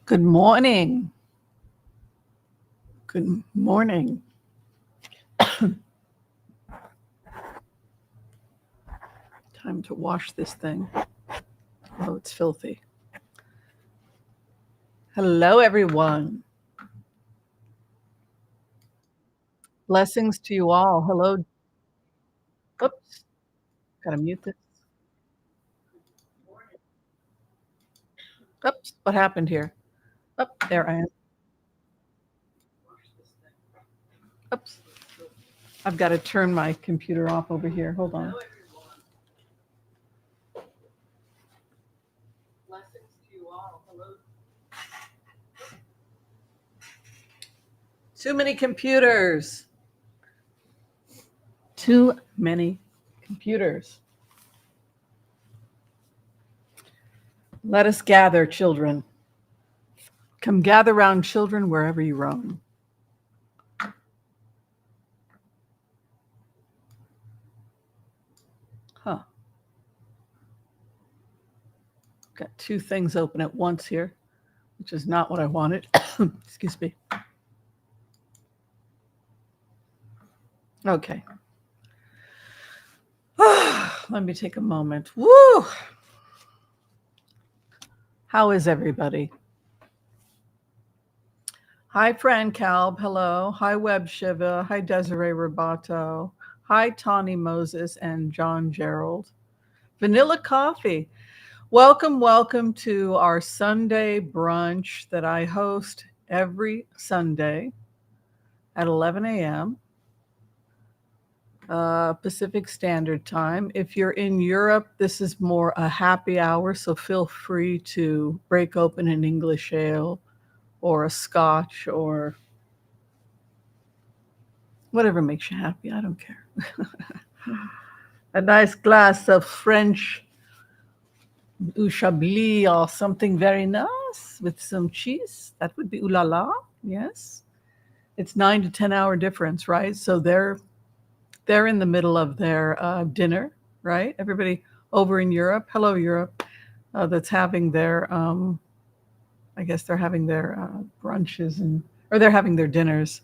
Good morning. Good morning. Time to wash this thing. Oh, it's filthy. Hello, everyone. Blessings to you all. Hello. Oops. Gotta mute this. Oops. What happened here? Oh, there I am. Oops. I've got to turn my computer off over here. Hold on. Blessings to you all. Hello. Too many computers. Too many computers. Let us gather, children. Come gather round, children, wherever you roam. Huh. Got two things open at once here, which is not what I wanted. Excuse me. Okay. Let me take a moment. Woo! How is everybody? Hi, Fran Kalb. Hello. Hi, Web Shiva. Hi, Desiree Robato. Hi, Tawny Moses and John Gerald. Vanilla Coffee. Welcome to our Sunday brunch that I host every Sunday at 11 a.m. Pacific Standard Time. If you're in Europe, this is more a happy hour, so feel free to break open an English ale or a scotch or whatever makes you happy. I don't care. A nice glass of French Chablis or something very nice with some cheese. That would be ooh la la. Yes. It's 9 to 10 hour difference, right? So they're in the middle of their dinner, right? Everybody over in Europe, hello Europe, that's having their, I guess they're having their brunches or they're having their dinners.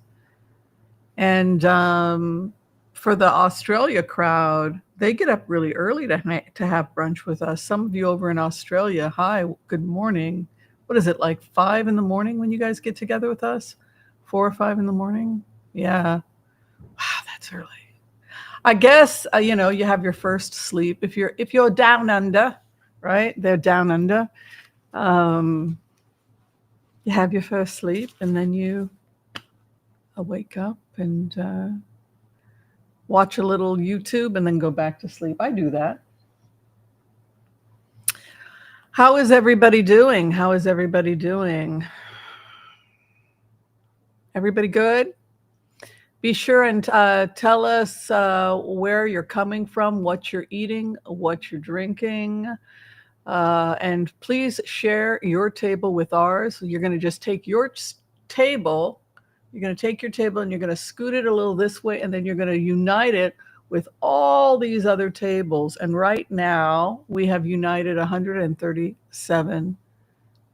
And for the Australia crowd, they get up really early to have brunch with us. Some of you over in Australia, hi, good morning. What is it, like 5 in the morning when you guys get together with us? 4 or 5 in the morning? Yeah. Wow, that's early. I guess you have your first sleep if you're down under, right? They're down under. You have your first sleep, and then you wake up and watch a little YouTube, and then go back to sleep. I do that. How is everybody doing? Everybody good? Be sure and tell us where you're coming from, what you're eating, what you're drinking. And please share your table with ours. You're going to just take your table. You're going to take your table and you're going to scoot it a little this way, and then you're going to unite it with all these other tables. And right now, we have united 137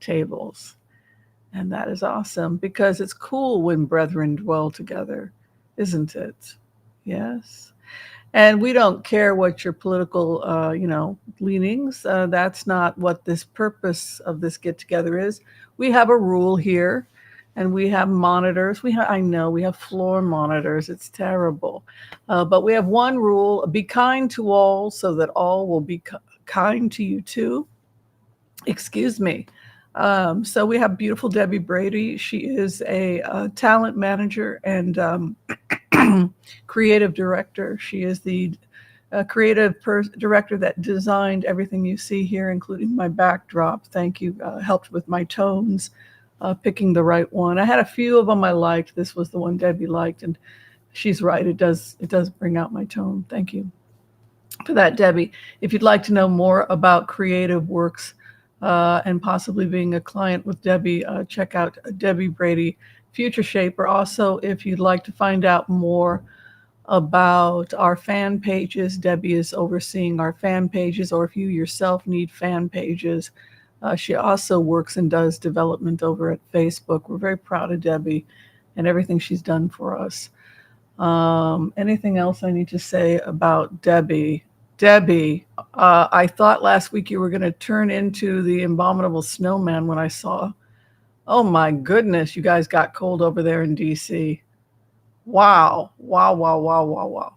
tables. And that is awesome because it's cool when brethren dwell together, isn't it? Yes. And we don't care what your political, leanings. That's not what this purpose of this get together is. We have a rule here, and we have monitors. We have floor monitors. It's terrible, but we have one rule: be kind to all, so that all will be kind to you too. Excuse me. So we have beautiful Debbie Brady. She is a talent manager and creative director. She is the creative director that designed everything you see here, including my backdrop. Thank you. Helped with my tones, picking the right one. I had a few of them I liked. This was the one Debbie liked, and she's right. It does bring out my tone. Thank you for that, Debbie. If you'd like to know more about creative works and possibly being a client with Debbie, check out Debbie Brady, Future Shaper. Also, if you'd like to find out more about our fan pages, Debbie is overseeing our fan pages, or if you yourself need fan pages, She also works and does development over at Facebook. We're very proud of Debbie and everything she's done for us. Anything else I need to say about Debbie? Debbie, I thought last week you were going to turn into the abominable snowman when I saw. Oh my goodness, you guys got cold over there in DC. Wow, wow, wow, wow, wow,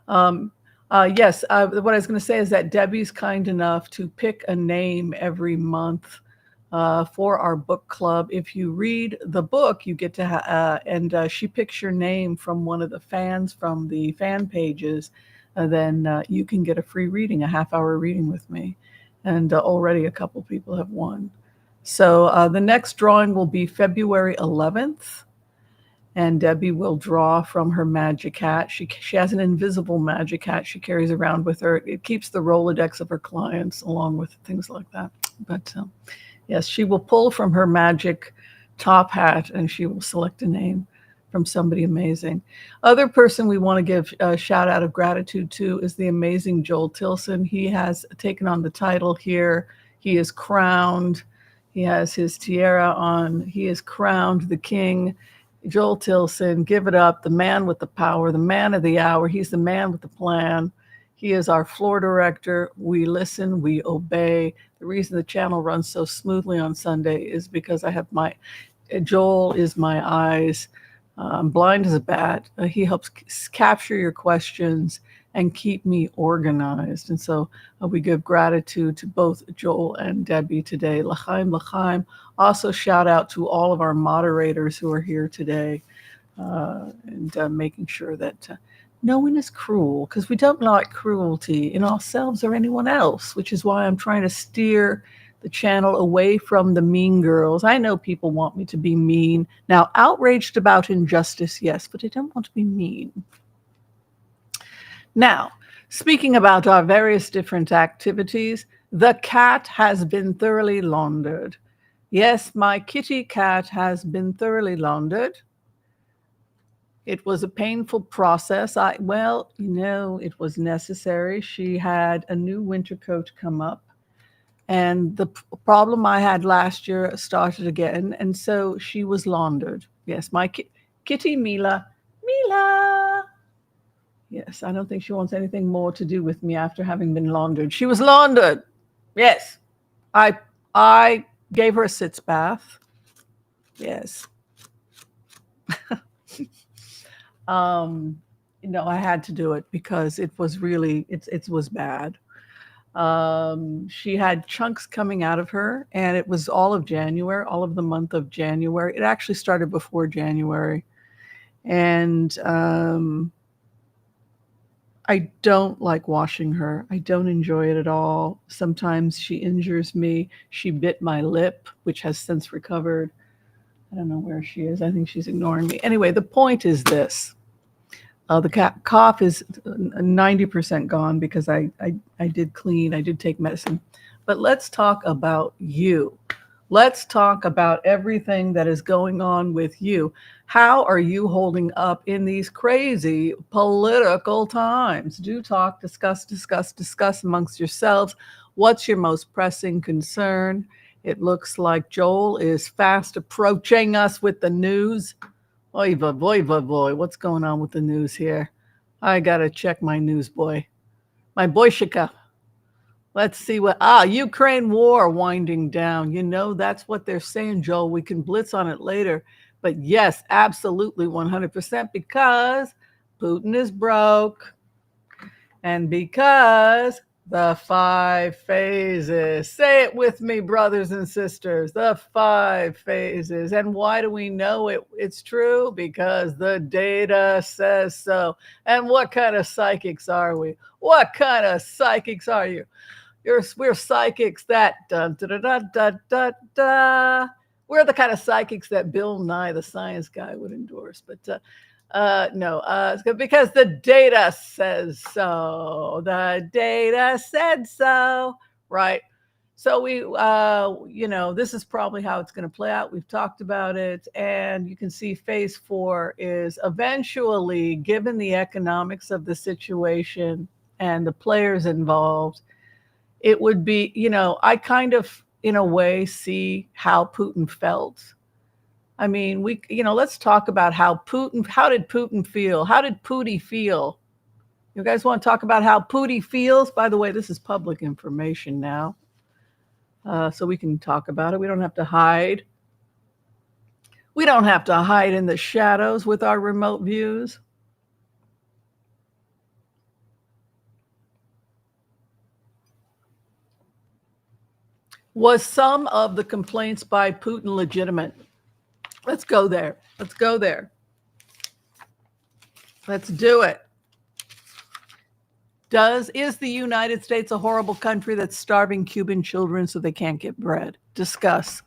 wow. Yes, what I was going to say is that Debbie's kind enough to pick a name every month for our book club. If you read the book, you get to, and she picks your name from one of the fans from the fan pages, then you can get a free reading, a half-hour reading with me. And already a couple people have won. So the next drawing will be February 11th. And Debbie will draw from her magic hat. She has an invisible magic hat she carries around with her. It keeps the Rolodex of her clients along with things like that. But yes, she will pull from her magic top hat and she will select a name from somebody amazing. Other person we want to give a shout out of gratitude to is the amazing Joel Tilson. He has taken on the title here. He is crowned. He has his tiara on. He is crowned the king. Joel Tilson, give it up, the man with the power, the man of the hour. He's the man with the plan. He is our floor director. We listen, we obey. The reason the channel runs so smoothly on Sunday is because I have Joel is my eyes. I'm blind as a bat. He helps capture your questions and keep me organized. And so we give gratitude to both Joel and Debbie today. L'chaim, l'chaim. Also shout out to all of our moderators who are here today and making sure that no one is cruel, because we don't like cruelty in ourselves or anyone else, which is why I'm trying to steer the channel away from the mean girls. I know people want me to be mean. Now, outraged about injustice, yes, but I don't want to be mean. Now, speaking about our various different activities, the cat has been thoroughly laundered. Yes, my kitty cat has been thoroughly laundered. It was a painful process. It was necessary. She had a new winter coat come up, and the problem I had last year started again, and so she was laundered. Yes, my kitty Mila. Yes, I don't think she wants anything more to do with me after having been laundered. She was laundered. Yes, I gave her a sitz bath. Yes. I had to do it because it was really, it was bad. She had chunks coming out of her, and it was all of January, all of the month of January. It actually started before January. And I don't like washing her. I don't enjoy it at all. Sometimes she injures me. She bit my lip, which has since recovered. I don't know where she is. I think she's ignoring me. Anyway, the point is this. The cough is 90% gone because I did clean. I did take medicine. But let's talk about you. Let's talk about everything that is going on with you. How are you holding up in these crazy political times? Do talk, discuss amongst yourselves. What's your most pressing concern? It looks like Joel is fast approaching us with the news. Oy vey, boy, what's going on with the news here? I gotta check my news, boy. My boyshika. Let's see Ukraine war winding down. That's what they're saying, Joel. We can blitz on it later. But yes, absolutely 100%, because Putin is broke and because the 5 phases. Say it with me, brothers and sisters. The 5 phases. And why do we know it's true? Because the data says so. And what kind of psychics are we? What kind of psychics are you? We're psychics that we're the kind of psychics that Bill Nye, the science guy, would endorse. But no, because the data says so. The data said so, right? So this is probably how it's going to play out. We've talked about it, and you can see phase 4 is eventually, given the economics of the situation and the players involved, it would be, I kind of in a way, see how Putin felt. I mean, let's talk about how did Putin feel? How did Pootie feel? You guys want to talk about how Pootie feels? By the way, this is public information now. So we can talk about it. We don't have to hide. We don't have to hide in the shadows with our remote views. Was some of the complaints by Putin legitimate? Let's go there. Let's go there. Let's do it. Is the United States a horrible country that's starving Cuban children so they can't get bread? Discuss.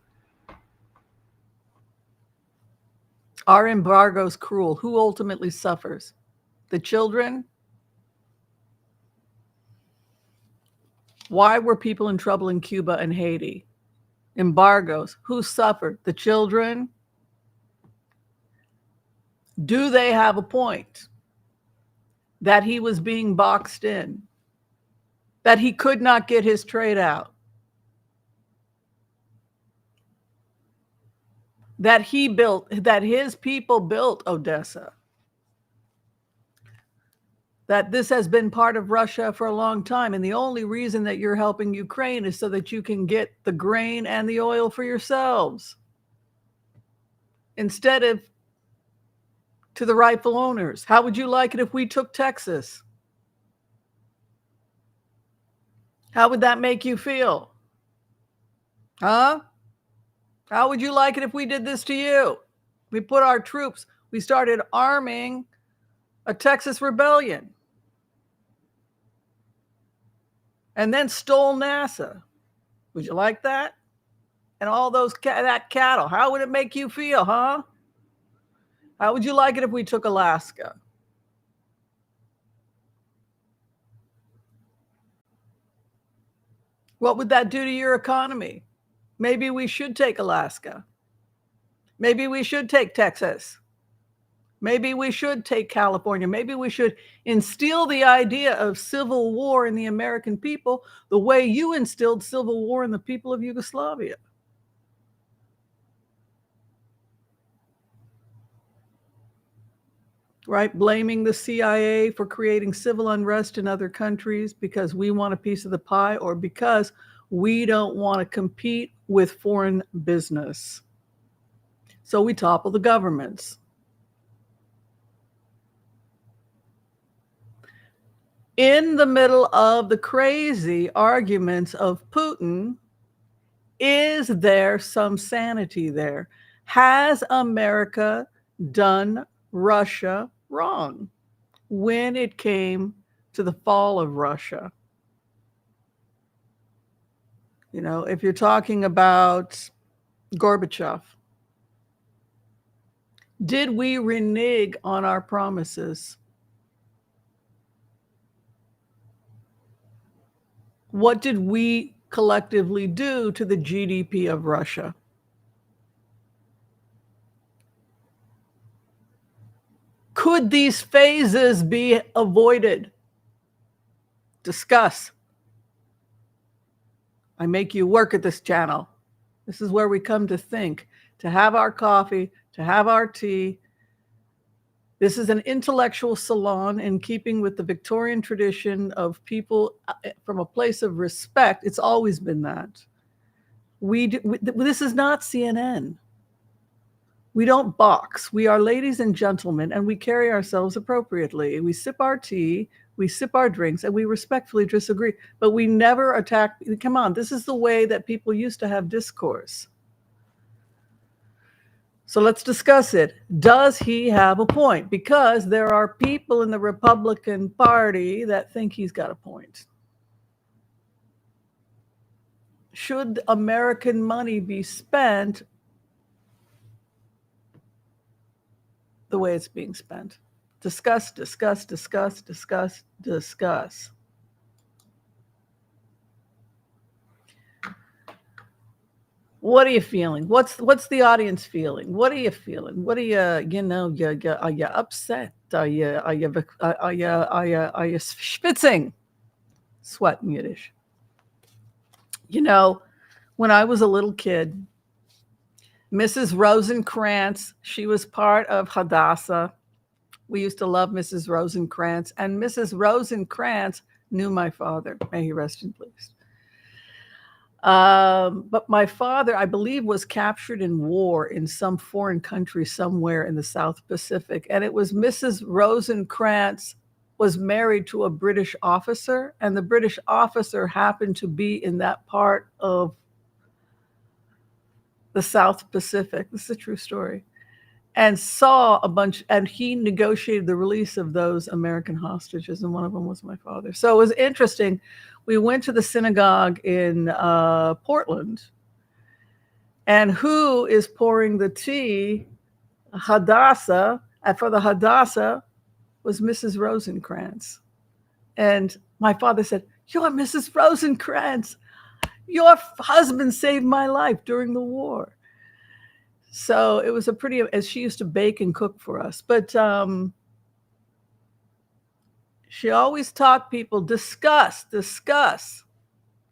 Are embargoes cruel? Who ultimately suffers? The children? Why were people in trouble in Cuba and Haiti? Embargoes. Who suffered? The children? Do they have a point? That he was being boxed in? That he could not get his trade out? That his people built Odessa? That this has been part of Russia for a long time, and the only reason that you're helping Ukraine is so that you can get the grain and the oil for yourselves, instead of to the rightful owners. How would you like it if we took Texas? How would that make you feel? Huh? How would you like it if we did this to you? We put our troops, we started arming a Texas rebellion, and then stole NASA. Would you like that? And all that cattle. How would it make you feel, huh? How would you like it if we took Alaska? What would that do to your economy? Maybe we should take Alaska. Maybe we should take Texas. Maybe we should take California. Maybe we should instill the idea of civil war in the American people the way you instilled civil war in the people of Yugoslavia. Right? Blaming the CIA for creating civil unrest in other countries because we want a piece of the pie, or because we don't want to compete with foreign business. So we topple the governments. In the middle of the crazy arguments of Putin, is there some sanity there? Has America done Russia wrong when it came to the fall of Russia? You know, if you're talking about Gorbachev, did we renege on our promises? What did we collectively do to the GDP of Russia? Could these phases be avoided? Discuss. I make you work at this channel. This is where we come to think, to have our coffee, to have our tea. This is an intellectual salon in keeping with the Victorian tradition of people from a place of respect. It's always been that. This is not CNN. We don't box. We are ladies and gentlemen, and we carry ourselves appropriately. We sip our tea, we sip our drinks, and we respectfully disagree. But we never attack. Come on, this is the way that people used to have discourse. So let's discuss it. Does he have a point? Because there are people in the Republican Party that think he's got a point. Should American money be spent the way it's being spent? Discuss, discuss, discuss, discuss, discuss. What are you feeling? What's the audience feeling? What are you feeling? What are you are you upset? Are you schwitzing? Sweat in Yiddish. You know, When I was a little kid, Mrs. Rosencrantz, she was part of Hadassah. We used to love Mrs. Rosencrantz, and Mrs. Rosencrantz knew my father. May he rest in peace. But my father, I believe, was captured in war in some foreign country somewhere in the South Pacific. And it was Mrs. Rosencrantz was married to a British officer, and the British officer happened to be in that part of the South Pacific. This is a true story. And saw a bunch, and he negotiated the release of those American hostages, and one of them was my father. So it was interesting. We went to the synagogue in Portland, and who is pouring the tea? Hadassah, and for the Hadassah was Mrs. Rosencrantz. And my father said, "You're Mrs. Rosencrantz. Your husband saved my life during the war." So it was a pretty, as she used to bake and cook for us. But she always taught people, discuss.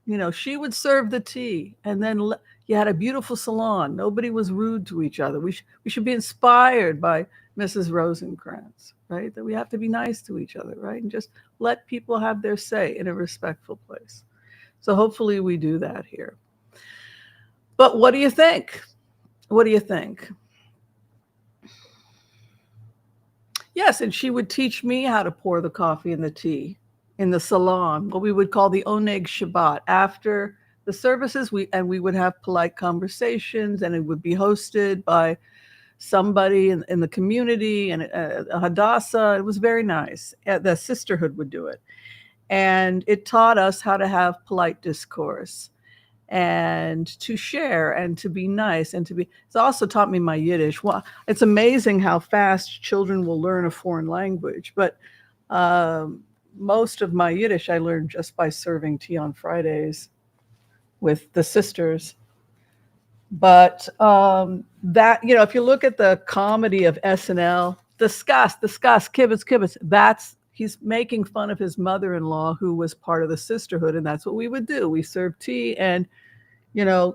You know, she would serve the tea, and then you had a beautiful salon. Nobody was rude to each other. We should be inspired by Mrs. Rosencrantz, right? That we have to be nice to each other, right? And just let people have their say in a respectful place. So hopefully we do that here. But what do you think? What do you think? Yes, and she would teach me how to pour the coffee and the tea in the salon, what we would call the Oneg Shabbat. After the services, we would have polite conversations, and it would be hosted by somebody in the community, and Hadassah. It was very nice. The sisterhood would do it. And it taught us how to have polite discourse, and to share, and to be nice, and to be. It's also taught me my Yiddish. Well, it's amazing how fast children will learn a foreign language, but most of my Yiddish I learned just by serving tea on Fridays with the sisters. But that, you know, if you look at the comedy of SNL, discuss, kibitz, that's, he's making fun of his mother-in-law, who was part of the sisterhood, and that's what we would do. We serve tea, and, you know,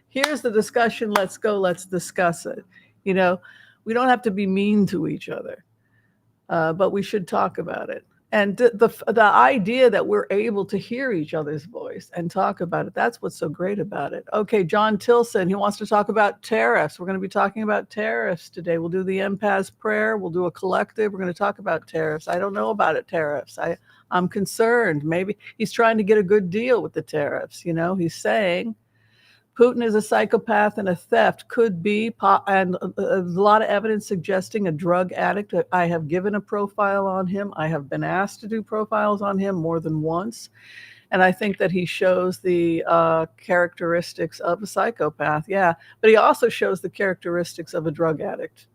here's the discussion, let's go, let's discuss it. You know, we don't have to be mean to each other, but we should talk about it. And the idea that we're able to hear each other's voice and talk about it, that's what's so great about it. Okay, John Tilson, he wants to talk about tariffs. We're going to be talking about tariffs today. We'll do the Empath prayer. We'll do a collective. We're going to talk about tariffs. I don't know about it, tariffs. I'm concerned. Maybe he's trying to get a good deal with the tariffs. You know, he's saying Putin is a psychopath and a theft, could be, and a lot of evidence suggesting a drug addict. I have given a profile on him. I have been asked to do profiles on him more than once. And I think that he shows the characteristics of a psychopath. Yeah, but he also shows the characteristics of a drug addict.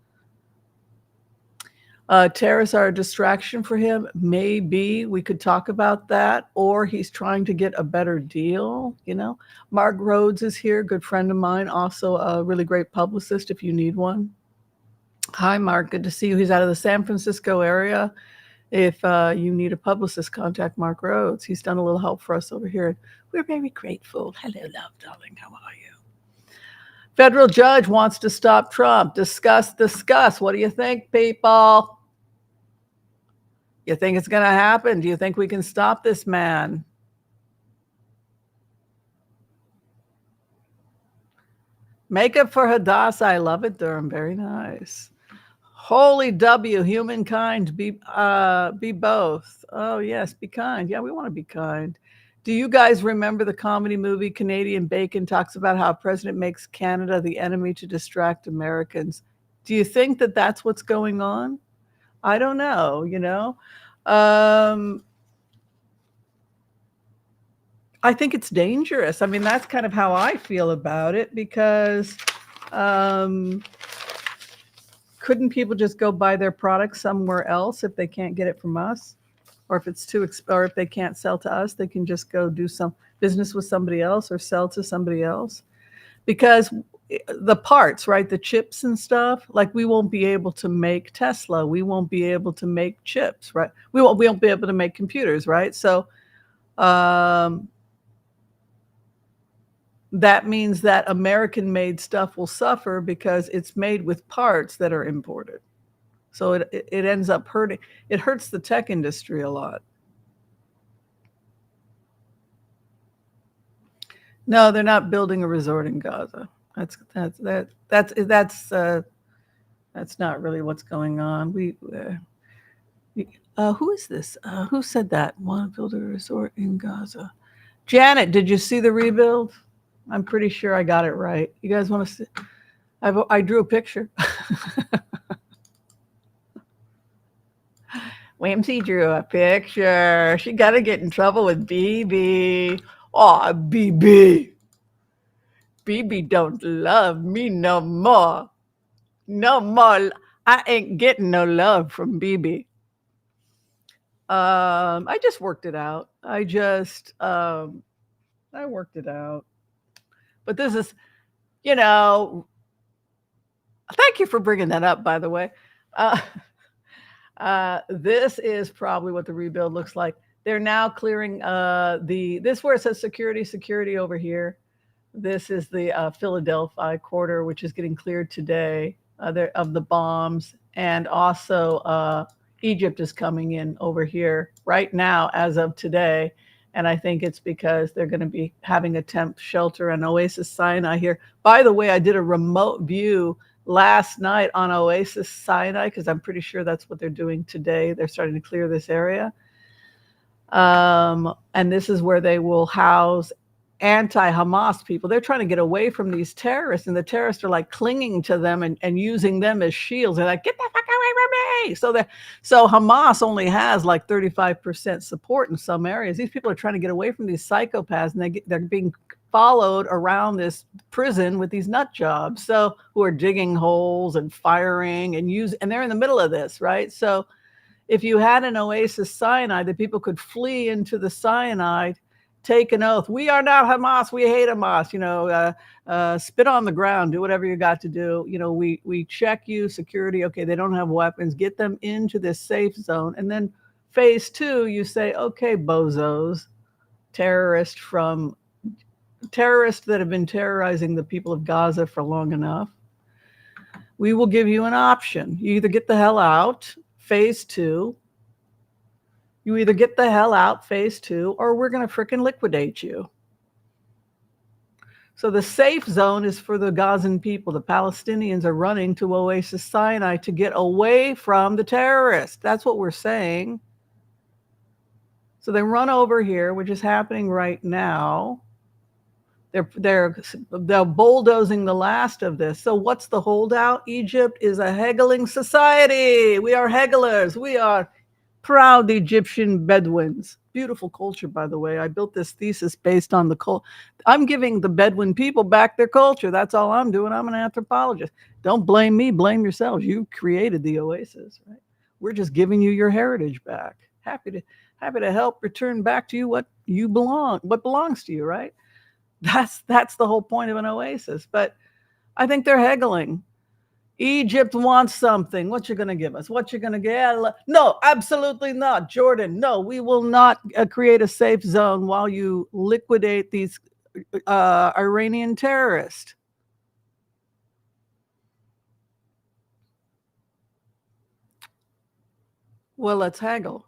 Tariffs are a distraction for him. Maybe we could talk about that, or he's trying to get a better deal. You know, Mark Rhodes is here, good friend of mine, also a really great publicist if you need one. Hi, Mark. Good to see you. He's out of the San Francisco area. If you need a publicist, contact Mark Rhodes. He's done a little help for us over here. We're very grateful. Hello, love, darling. How are you? Federal judge wants to stop Trump. Discuss. What do you think, people? You think it's going to happen? Do you think we can stop this man? Makeup for Hadassah. I love it, Durham. Very nice. Holy W, humankind, be both. Oh, yes, be kind. Yeah, we want to be kind. Do you guys remember the comedy movie Canadian Bacon talks about how a president makes Canada the enemy to distract Americans? Do you think that that's what's going on? I don't know, you know. I think it's dangerous. I mean, that's kind of how I feel about it, because couldn't people just go buy their products somewhere else if they can't get it from us? Or if it's or if they can't sell to us, they can just go do some business with somebody else or sell to somebody else. Because the parts, right, the chips and stuff, like we won't be able to make Tesla. We won't be able to make chips, right? We won't be able to make computers, right? So that means that American-made stuff will suffer because it's made with parts that are imported. So it ends up hurting. It hurts the tech industry a lot. No, they're not building a resort in Gaza. That's not really what's going on. Who is this? Who said that? Want to build a resort in Gaza? Janet, did you see the rebuild? I'm pretty sure I got it right. You guys want to see? I drew a picture. Whimsy drew a picture. She got to get in trouble with BB. Oh, BB. BB don't love me no more. No more. I ain't getting no love from BB. I just worked it out. I worked it out. But this is, you know, thank you for bringing that up, by the way. This is probably what the rebuild looks like. They're now clearing this where it says security over here. This is the Philadelphia quarter, which is getting cleared today of the bombs. And also Egypt is coming in over here right now as of today. And I think it's because they're going to be having a temp shelter and Oasis Sinai here. By the way, I did a remote view last night on Oasis Sinai because I'm pretty sure that's what they're doing today. They're starting to clear this area. And this is where they will house anti-Hamas people. They're trying to get away from these terrorists, and the terrorists are like clinging to them and using them as shields. They're like, get the fuck away from me. So Hamas only has like 35% support in some areas. These people are trying to get away from these psychopaths, and they're being followed around this prison with these nut jobs. So who are digging holes and firing and they're in the middle of this, right? So if you had an Oasis Sinai, that people could flee into the cyanide, take an oath. We are not Hamas. We hate Hamas. Spit on the ground. Do whatever you got to do. We check you, security. Okay, they don't have weapons. Get them into this safe zone. And then phase 2, you say, okay, bozos, terrorists that have been terrorizing the people of Gaza for long enough. We will give you an option. You either get the hell out, phase 2. You either get the hell out, phase 2, or we're going to frickin' liquidate you. So the safe zone is for the Gazan people. The Palestinians are running to Oasis Sinai to get away from the terrorists. That's what we're saying. So they run over here, which is happening right now. They're bulldozing the last of this. So what's the holdout? Egypt is a haggling society. We are hagglers. We are proud Egyptian Bedouins. Beautiful culture, by the way. I built this thesis based on the culture. I'm giving the Bedouin people back their culture. That's all I'm doing. I'm an anthropologist. Don't blame me. Blame yourselves. You created the Oasis, right? We're just giving you your heritage back. Happy to help return back to you what belongs to you, right? That's the whole point of an Oasis. But I think they're haggling. Egypt wants something. What you going to give us? What you going to get? No, absolutely not. Jordan, no, we will not create a safe zone while you liquidate these Iranian terrorists. Well, let's haggle.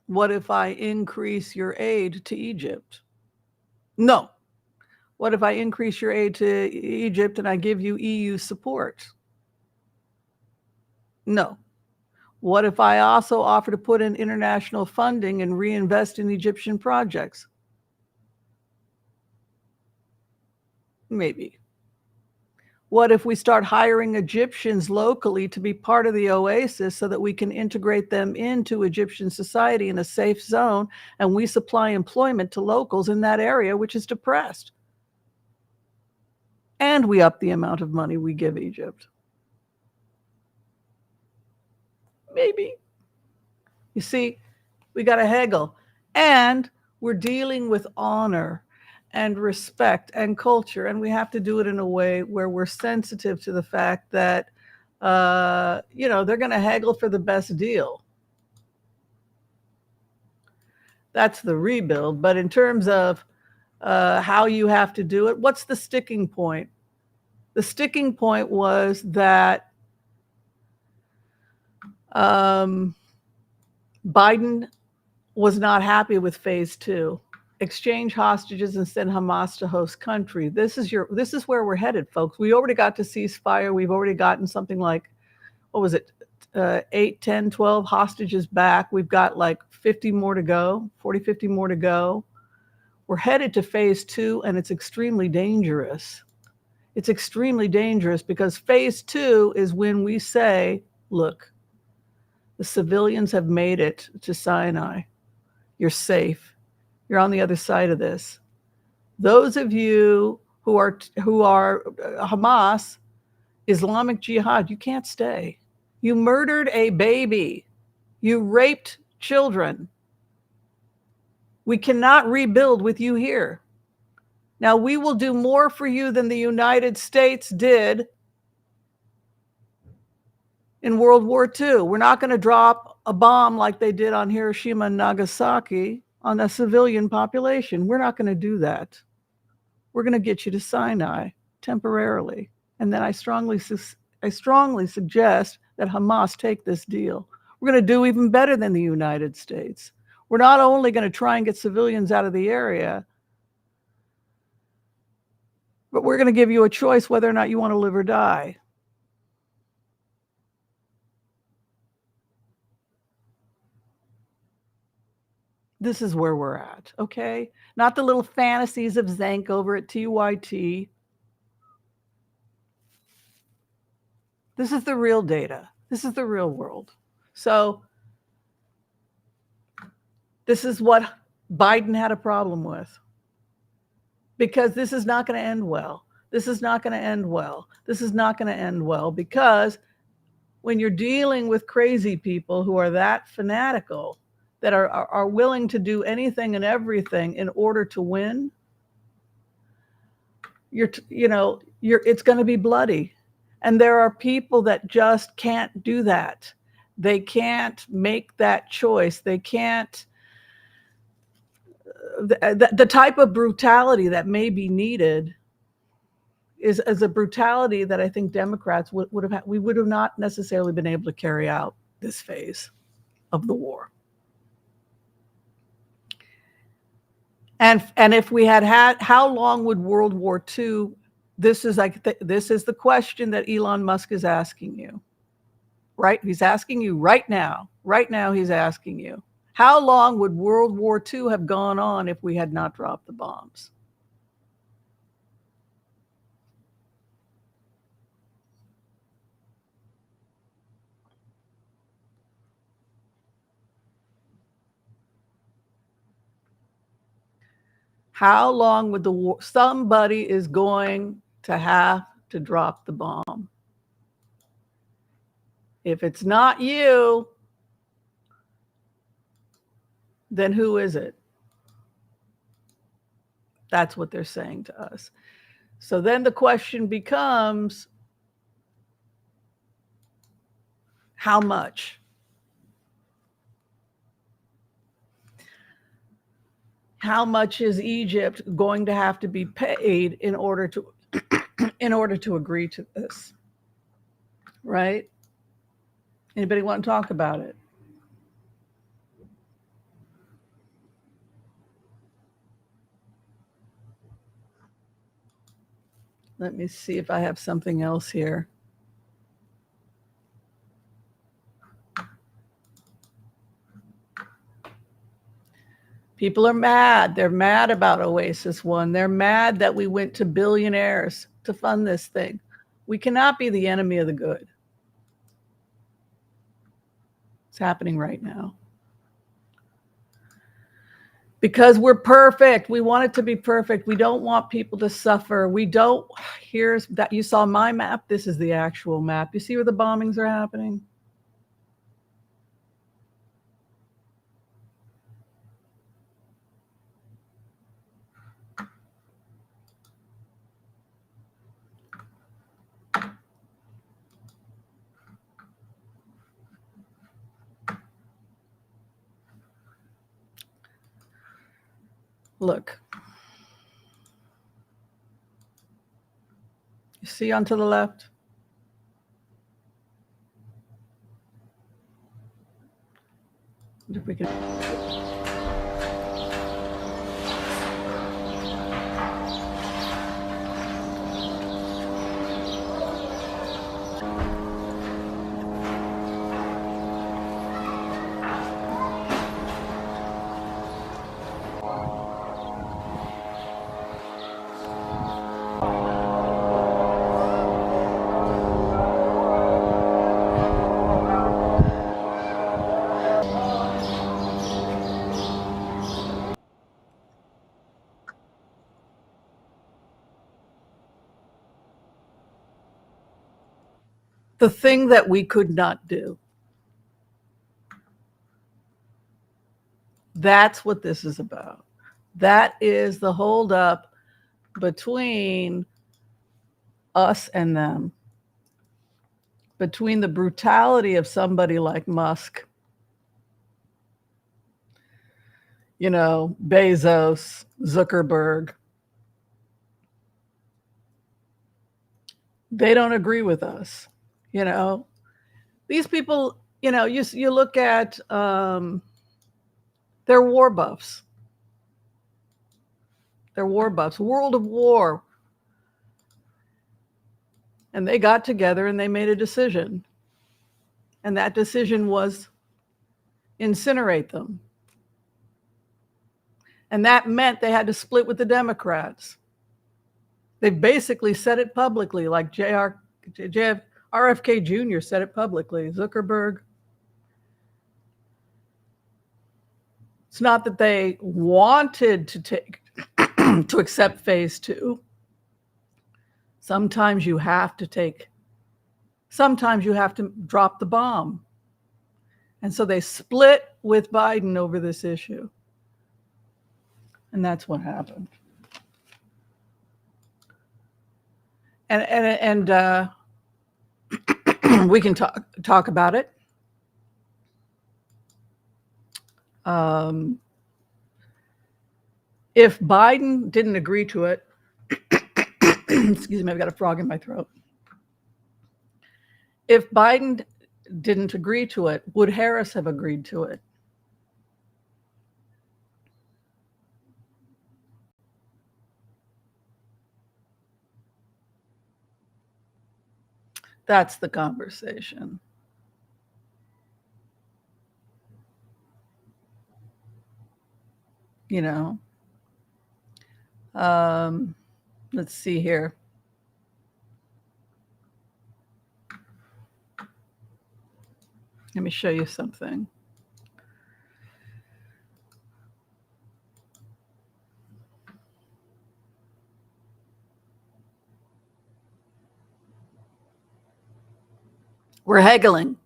What if I increase your aid to Egypt? No. What if I increase your aid to Egypt and I give you EU support? No. What if I also offer to put in international funding and reinvest in Egyptian projects? Maybe. What if we start hiring Egyptians locally to be part of the Oasis so that we can integrate them into Egyptian society in a safe zone, and we supply employment to locals in that area, which is depressed? And we up the amount of money we give Egypt. Maybe. You see, we got to haggle. And we're dealing with honor and respect and culture. And we have to do it in a way where we're sensitive to the fact that, they're going to haggle for the best deal. That's the rebuild. But in terms of how you have to do it. What's the sticking point? The sticking point was that Biden was not happy with phase 2. Exchange hostages and send Hamas to host country. This is where we're headed, folks. We already got to ceasefire. We've already gotten something like, what was it, 8, 10, 12 hostages back. We've got like 50 more to go, 40, 50 more to go. We're headed to phase 2, and it's extremely dangerous. It's extremely dangerous because phase 2 is when we say, look, the civilians have made it to Sinai. You're safe. You're on the other side of this. Those of you who are Hamas, Islamic Jihad, you can't stay. You murdered a baby. You raped children. We cannot rebuild with you here. Now, we will do more for you than the United States did in World War II. We're not going to drop a bomb like they did on Hiroshima and Nagasaki on a civilian population. We're not going to do that. We're going to get you to Sinai temporarily. And then I strongly suggest that Hamas take this deal. We're going to do even better than the United States. We're not only going to try and get civilians out of the area, but we're going to give you a choice whether or not you want to live or die. This is where we're at, okay? Not the little fantasies of Zank over at TYT. This is the real data. This is the real world. So this is what Biden had a problem with, because this is not going to end well. This is not going to end well. This is not going to end well, because when you're dealing with crazy people who are that fanatical, that are willing to do anything and everything in order to win, it's going to be bloody. And there are people that just can't do that. They can't make that choice. They can't. The type of brutality that may be needed is a brutality that I think Democrats would have had. We would have not necessarily been able to carry out this phase of the war. And if we had how long would World War II? This is the question that Elon Musk is asking you, right? He's asking you right now. Right now, he's asking you, how long would World War II have gone on if we had not dropped the bombs? How long would the war? Somebody is going to have to drop the bomb. If it's not you, then who is it? That's what they're saying to us. So then the question becomes, how much? How much is Egypt going to have to be paid in order to agree to this? Right? Anybody want to talk about it? Let me see if I have something else here. People are mad. They're mad about Oasis One. They're mad that we went to billionaires to fund this thing. We cannot be the enemy of the good. It's happening right now. Because we're perfect. We want it to be perfect. We don't want people to suffer. Here's that. You saw my map. This is the actual map. You see where the bombings are happening? Look. You see onto the left? If we can. The thing that we could not do. That's what this is about. That is the holdup between us and them, between the brutality of somebody like Musk, Bezos, Zuckerberg. They don't agree with us. These people, you look at, they're war buffs. They're war buffs. World of War. And they got together and they made a decision. And that decision was incinerate them. And that meant they had to split with the Democrats. They basically said it publicly, like RFK Jr. said it publicly, Zuckerberg. It's not that they wanted to accept phase 2. Sometimes you have to drop the bomb. And so they split with Biden over this issue. And that's what happened. And we can talk about it. If Biden didn't agree to it, excuse me, I've got a frog in my throat. If Biden didn't agree to it, would Harris have agreed to it? That's the conversation. Let's see here. Let me show you something. We're haggling.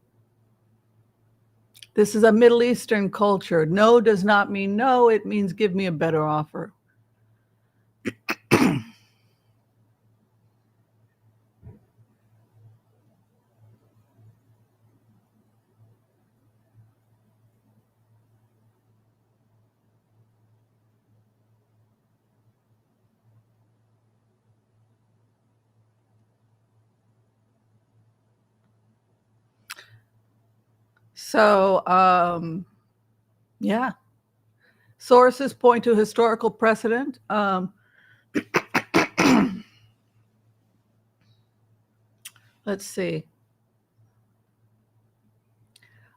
This is a Middle Eastern culture. No does not mean no. It means give me a better offer. So, yeah. Sources point to historical precedent. Let's see.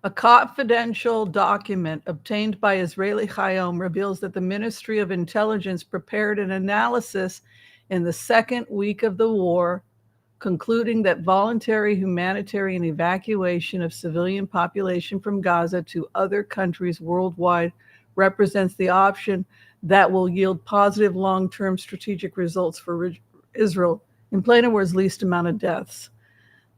A confidential document obtained by Israeli Hayom reveals that the Ministry of Intelligence prepared an analysis in the second week of the war, concluding that voluntary humanitarian evacuation of civilian population from Gaza to other countries worldwide represents the option that will yield positive long-term strategic results for Israel, in plain words, least amount of deaths.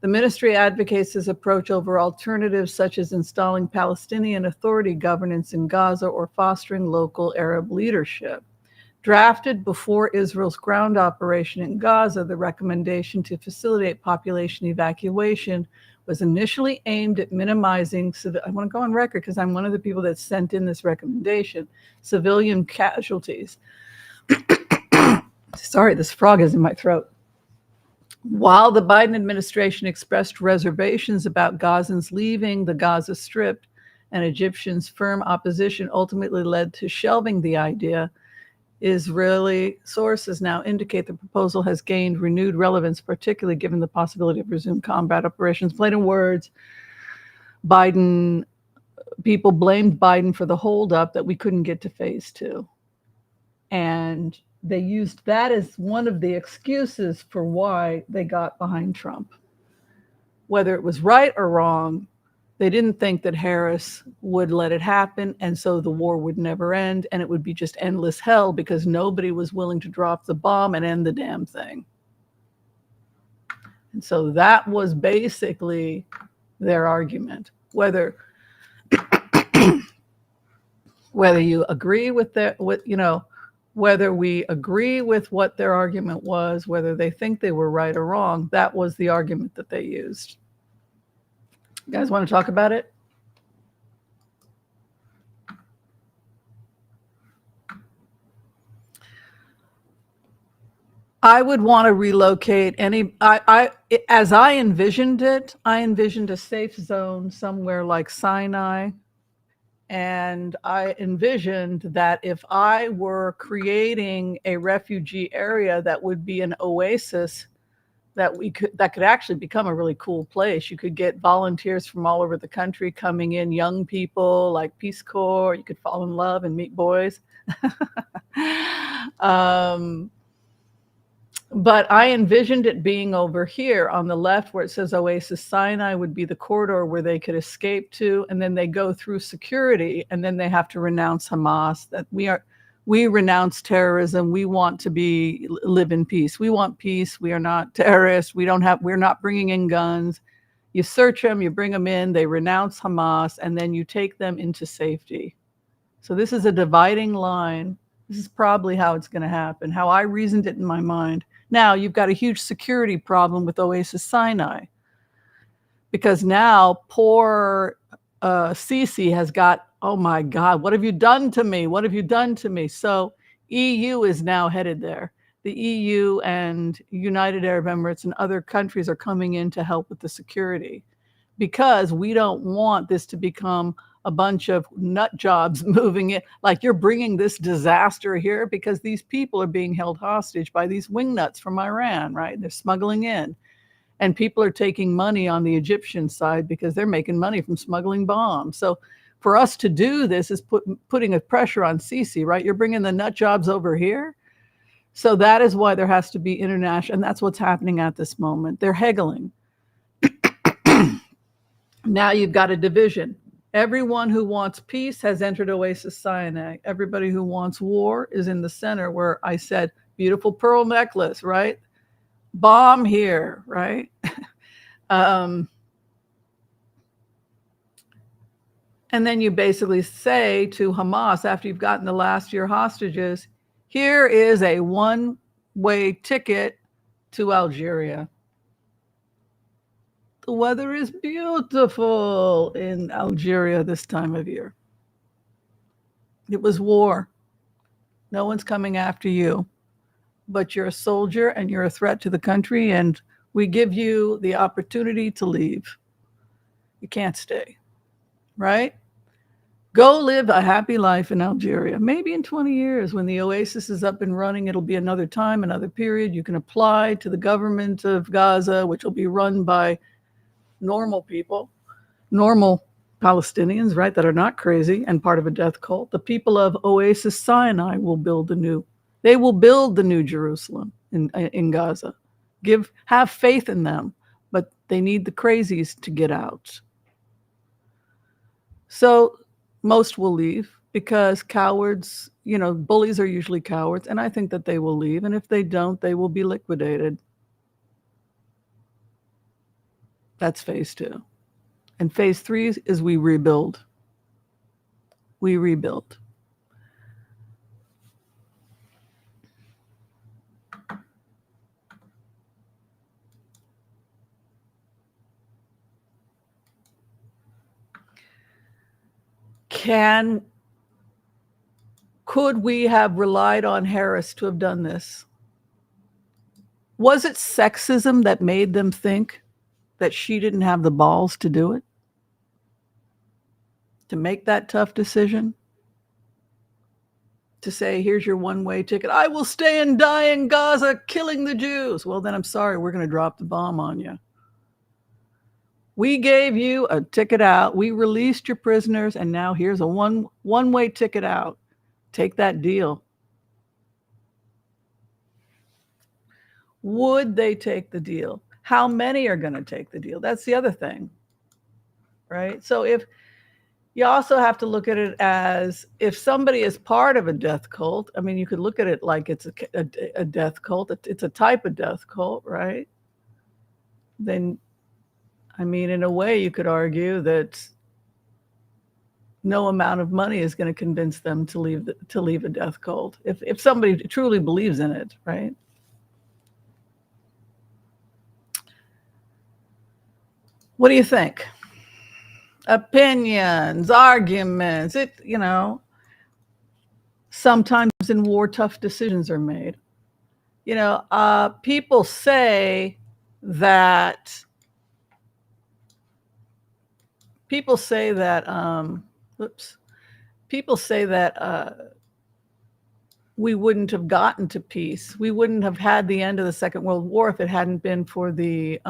The ministry advocates this approach over alternatives such as installing Palestinian Authority governance in Gaza or fostering local Arab leadership. Drafted before Israel's ground operation in Gaza, the recommendation to facilitate population evacuation was initially aimed at minimizing, I want to go on record because I'm one of the people that sent in this recommendation, civilian casualties. Sorry, this frog is in my throat. While the Biden administration expressed reservations about Gazans leaving the Gaza Strip, and Egyptians' firm opposition ultimately led to shelving the idea, Israeli sources now indicate the proposal has gained renewed relevance, particularly given the possibility of resumed combat operations. Plain in words, people blamed Biden for the holdup that we couldn't get to phase 2. And they used that as one of the excuses for why they got behind Trump. Whether it was right or wrong, they didn't think that Harris would let it happen, and so the war would never end, and it would be just endless hell because nobody was willing to drop the bomb and end the damn thing. And so that was basically their argument. Whether you agree with whether we agree with what their argument was, whether they think they were right or wrong, that was the argument that they used. You guys want to talk about it? I would want to relocate as I envisioned it, I envisioned a safe zone somewhere like Sinai. And I envisioned that if I were creating a refugee area that would be an oasis, that could actually become a really cool place. You could get volunteers from all over the country coming in, young people like Peace Corps. You could fall in love and meet boys. But I envisioned it being over here on the left where it says Oasis Sinai would be the corridor where they could escape to, and then they go through security, and then they have to renounce Hamas, that we renounce terrorism. We want to live in peace. We want peace. We are not terrorists. We're not bringing in guns. You search them, you bring them in, they renounce Hamas, and then you take them into safety. So this is a dividing line. This is probably how it's going to happen, how I reasoned it in my mind. Now you've got a huge security problem with Oasis Sinai, because now poor Sisi has got, oh my God, what have you done to me? What have you done to me? So EU is now headed there. The EU and United Arab Emirates and other countries are coming in to help with the security, because we don't want this to become a bunch of nut jobs moving it. Like, you're bringing this disaster here because these people are being held hostage by these wingnuts from Iran, right? They're smuggling in. And people are taking money on the Egyptian side because they're making money from smuggling bombs. So for us to do this is putting a pressure on Sisi, right? You're bringing the nut jobs over here. So that is why there has to be international, and that's what's happening at this moment. They're haggling. Now you've got a division. Everyone who wants peace has entered Oasis Sinai. Everybody who wants war is in the center, where I said, beautiful pearl necklace, right? Bomb here, right? And then you basically say to Hamas, after you've gotten the last of your hostages, here is a one-way ticket to Algeria. The weather is beautiful in Algeria this time of year. It was war. No one's coming after you, but you're a soldier and you're a threat to the country, and we give you the opportunity to leave. You can't stay, right? Go live a happy life in Algeria. Maybe in 20 years, when the oasis is up and running, it'll be another time, another period. You can apply to the government of Gaza, which will be run by normal people, normal Palestinians, right, that are not crazy and part of a death cult. The people of Oasis Sinai will build the new Jerusalem in Gaza. Have faith in them, but they need the crazies to get out. So most will leave, because cowards, bullies are usually cowards, and I think that they will leave, and if they don't, they will be liquidated. That's phase 2. And phase 3 is we rebuild. We rebuild. Could we have relied on Harris to have done this? Was it sexism that made them think that she didn't have the balls to do it? To make that tough decision? To say, here's your one-way ticket. I will stay and die in Gaza killing the Jews. Well, then I'm sorry, we're going to drop the bomb on you. We gave you a ticket out. We released your prisoners, and now here's a one-way ticket out. Take that deal. Would they take the deal? How many are going to take the deal? That's the other thing, right? So if you also have to look at it as if somebody is part of a death cult, I mean, you could look at it like it's a death cult. It's a type of death cult, right? Then, I mean, in a way, you could argue that no amount of money is going to convince them to leave a death cult if somebody truly believes in it, right? What do you think? Opinions, arguments, sometimes in war, tough decisions are made. People say that we wouldn't have gotten to peace. We wouldn't have had the end of the Second World War if it hadn't been for the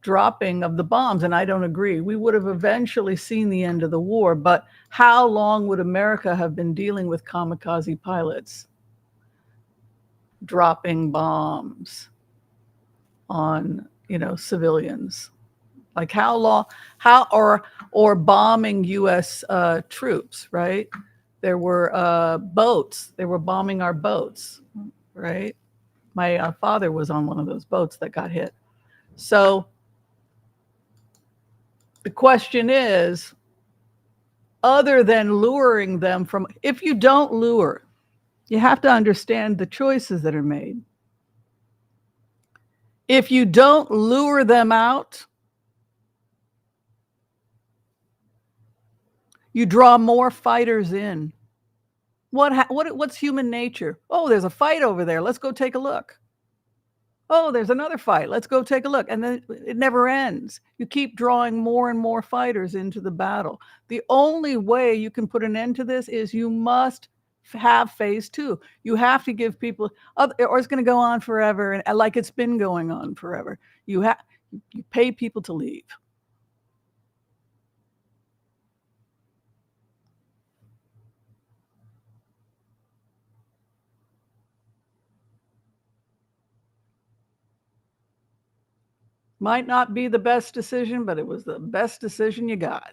dropping of the bombs, and I don't agree. We would have eventually seen the end of the war, but how long would America have been dealing with kamikaze pilots dropping bombs on, civilians? Like how long, or bombing US troops, right? There were boats, they were bombing our boats, right? My father was on one of those boats that got hit. So the question is, other than luring them from, if you don't lure, you have to understand the choices that are made. If you don't lure them out, you draw more fighters in. What's human nature? Oh, there's a fight over there. Let's go take a look. Oh, there's another fight. Let's go take a look. And then it never ends. You keep drawing more and more fighters into the battle. The only way you can put an end to this is you must have phase two. You have to give people, or it's going to go on forever, and like it's been going on forever. You pay people to leave. Might not be the best decision, but it was the best decision you got.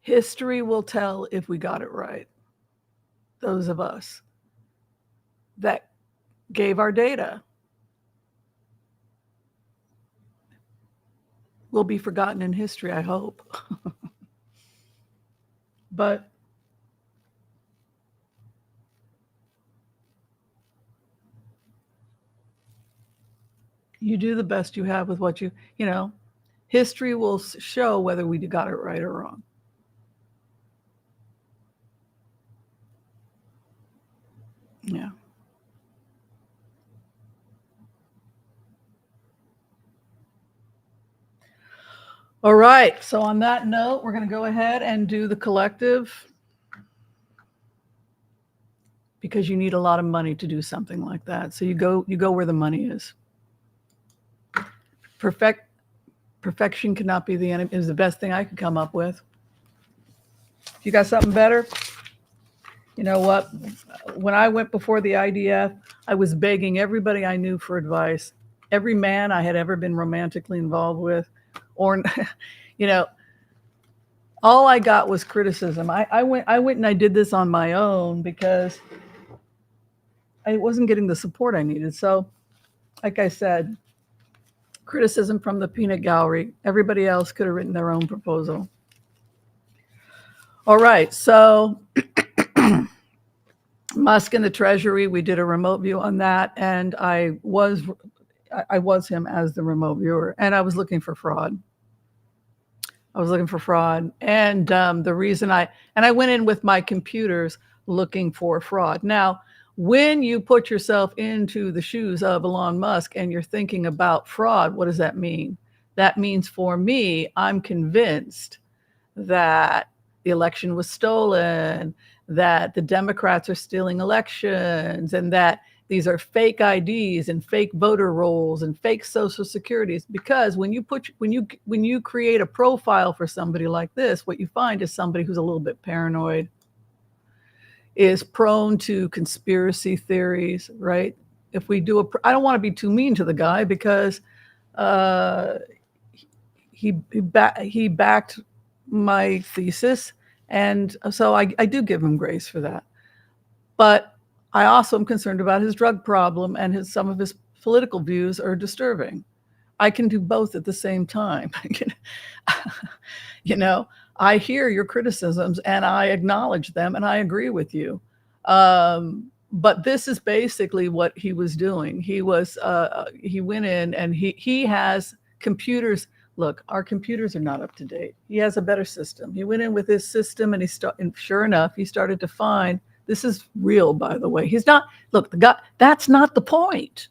History will tell if we got it right. Those of us that gave our data will be forgotten in history, I hope. But you do the best you have with what history will show whether we got it right or wrong. Yeah. All right. So on that note, we're going to go ahead and do the collective, because you need a lot of money to do something like that. So you go where the money is. Perfection cannot be the enemy is the best thing I could come up with. If you got something better, you know what? When I went before the IDF, I was begging everybody I knew for advice. Every man I had ever been romantically involved with, or, all I got was criticism. I went and I did this on my own because I wasn't getting the support I needed. So, like I said, criticism from the peanut gallery. Everybody else could have written their own proposal. All right, so Musk and the Treasury, we did a remote view on that, and I was him as the remote viewer, and I was looking for fraud. I was looking for fraud. And the reason I went in with my computers looking for fraud. Now, when you put yourself into the shoes of Elon Musk and you're thinking about fraud, what does that mean? That means for me, I'm convinced that the election was stolen, that the Democrats are stealing elections, and that these are fake IDs and fake voter rolls and fake social securities. Because when you create a profile for somebody like this, what you find is somebody who's a little bit paranoid, is prone to conspiracy theories, right? If we do I don't want to be too mean to the guy because he backed my thesis, and so I do give him grace for that. But I also am concerned about his drug problem, and some of his political views are disturbing. I can do both at the same time. I hear your criticisms and I acknowledge them and I agree with you. But this is basically what he was doing. He went in and he has computers. Look, our computers are not up to date. He has a better system. He went in with his system and and sure enough, he started to find, this is real, by the way. Look, the guy, that's not the point.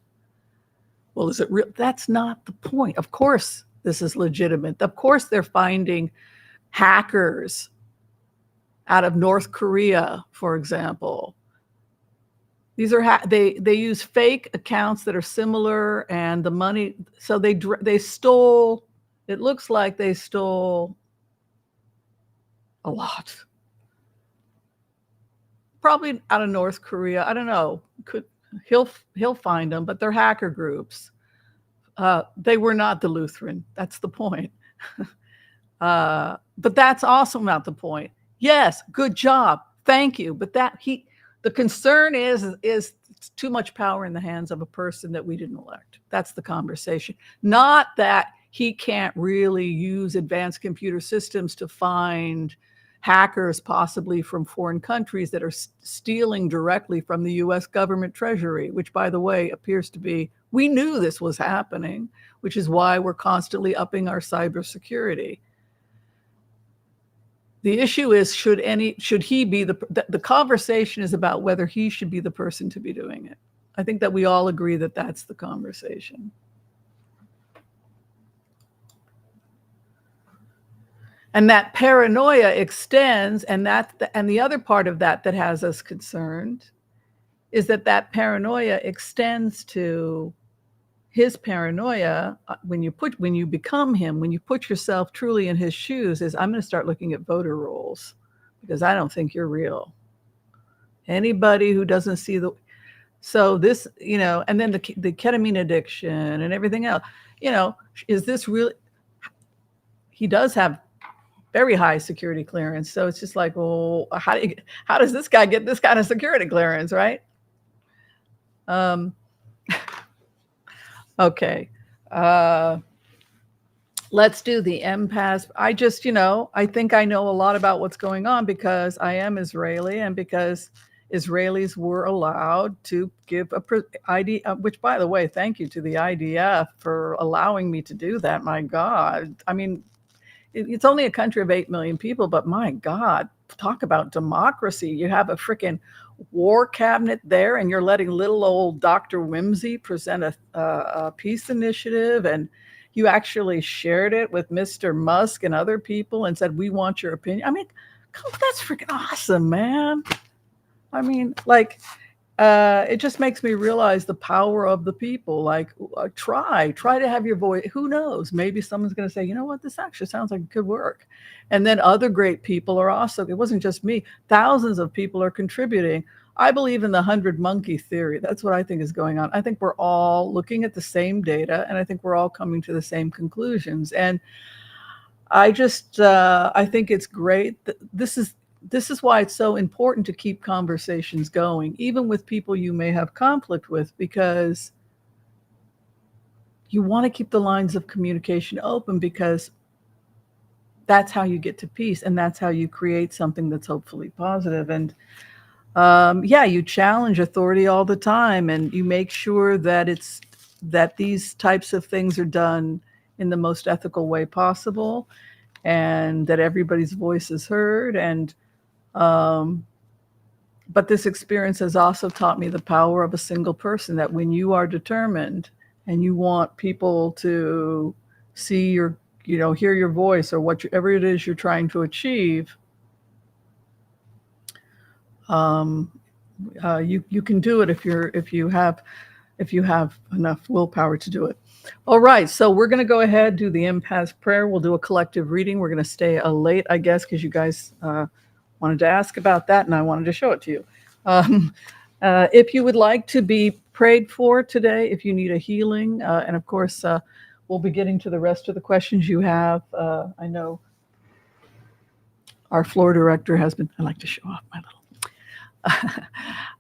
Well, is it real? That's not the point. Of course, this is legitimate. Of course, they're finding hackers out of North Korea, for example. These are they use fake accounts that are similar, and the money. So they stole. It looks like they stole a lot. Probably out of North Korea. I don't know. He'll find them, but they're hacker groups. They were not the Lutheran. That's the point. But that's also not the point. Yes, good job. Thank you. But the concern is too much power in the hands of a person that we didn't elect. That's the conversation. Not that he can't really use advanced computer systems to find hackers, possibly from foreign countries, that are stealing directly from the US government treasury, which, by the way, appears to be, we knew this was happening, which is why we're constantly upping our cybersecurity. The issue is, should he be the conversation is about whether he should be the person to be doing it. I think that we all agree that that's the conversation. And that paranoia extends, and the other part of that has us concerned is that paranoia extends to his paranoia. When you become him, when you put yourself truly in his shoes, is, I'm going to start looking at voter rolls because I don't think you're real. Anybody who doesn't see so this, and then the ketamine addiction and everything else, is this really? He does have very high security clearance. So it's just like, well, how does this guy get this kind of security clearance, right? Okay. Let's do the empath. I think I know a lot about what's going on because I am Israeli, and because Israelis were allowed to give ID, which, by the way, thank you to the IDF for allowing me to do that. My God. I mean, it's only a country of 8 million people, but my God, talk about democracy. You have a freaking war cabinet there, and you're letting little old Dr. Whimsy present a peace initiative, and you actually shared it with Mr. Musk and other people and said, we want your opinion. I mean, that's freaking awesome, man. I mean, it just makes me realize the power of the people. Try to have your voice. Who knows? Maybe someone's going to say, you know what, this actually sounds like it could work. And then other great people are also, it wasn't just me. Thousands of people are contributing. I believe in the 100 monkey theory. That's what I think is going on. I think we're all looking at the same data, and I think we're all coming to the same conclusions. And I think it's great that this is why it's so important to keep conversations going, even with people you may have conflict with, because you want to keep the lines of communication open, because that's how you get to peace, and that's how you create something that's hopefully positive. And you challenge authority all the time, and you make sure that these types of things are done in the most ethical way possible. and that everybody's voice is heard. And but this experience has also taught me the power of a single person, that when you are determined and you want people to see your, hear your voice or whatever it is you're trying to achieve, you can do it if you have enough willpower to do it. All right, so we're going to go ahead, do the empath prayer. We'll do a collective reading. We're going to stay late, I guess, because you guys wanted to ask about that, and I wanted to show it to you. If you would like to be prayed for today, if you need a healing, and of course, we'll be getting to the rest of the questions you have. I know our floor director has been, I like to show off my little,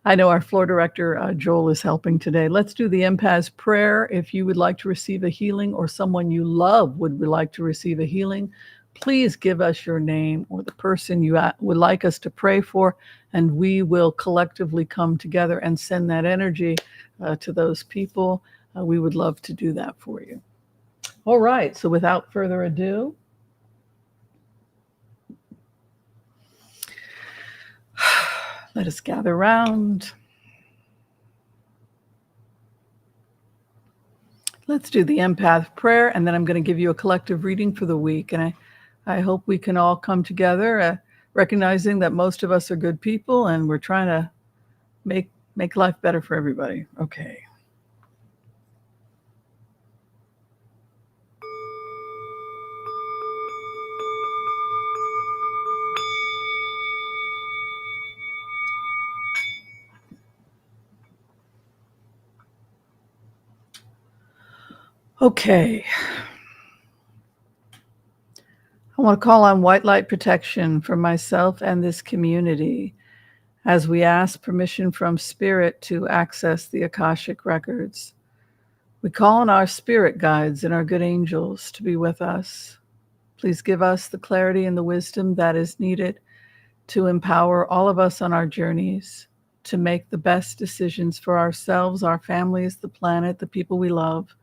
I know our floor director, Joel, is helping today. Let's do the empath prayer. If you would like to receive a healing, or someone you love would like to receive a healing, please give us your name or the person you would like us to pray for, and we will collectively come together and send that energy to those people. We would love to do that for you. All right, so without further ado, let us gather around. Let's do the empath prayer, and then I'm going to give you a collective reading for the week. And I hope we can all come together, recognizing that most of us are good people, and we're trying to make life better for everybody. Okay. Okay. I want to call on white light protection for myself and this community as we ask permission from Spirit to access the Akashic records. We call on our spirit guides and our good angels to be with us. Please give us the clarity and the wisdom that is needed to empower all of us on our journeys to make the best decisions for ourselves, our families, the planet, the people we love,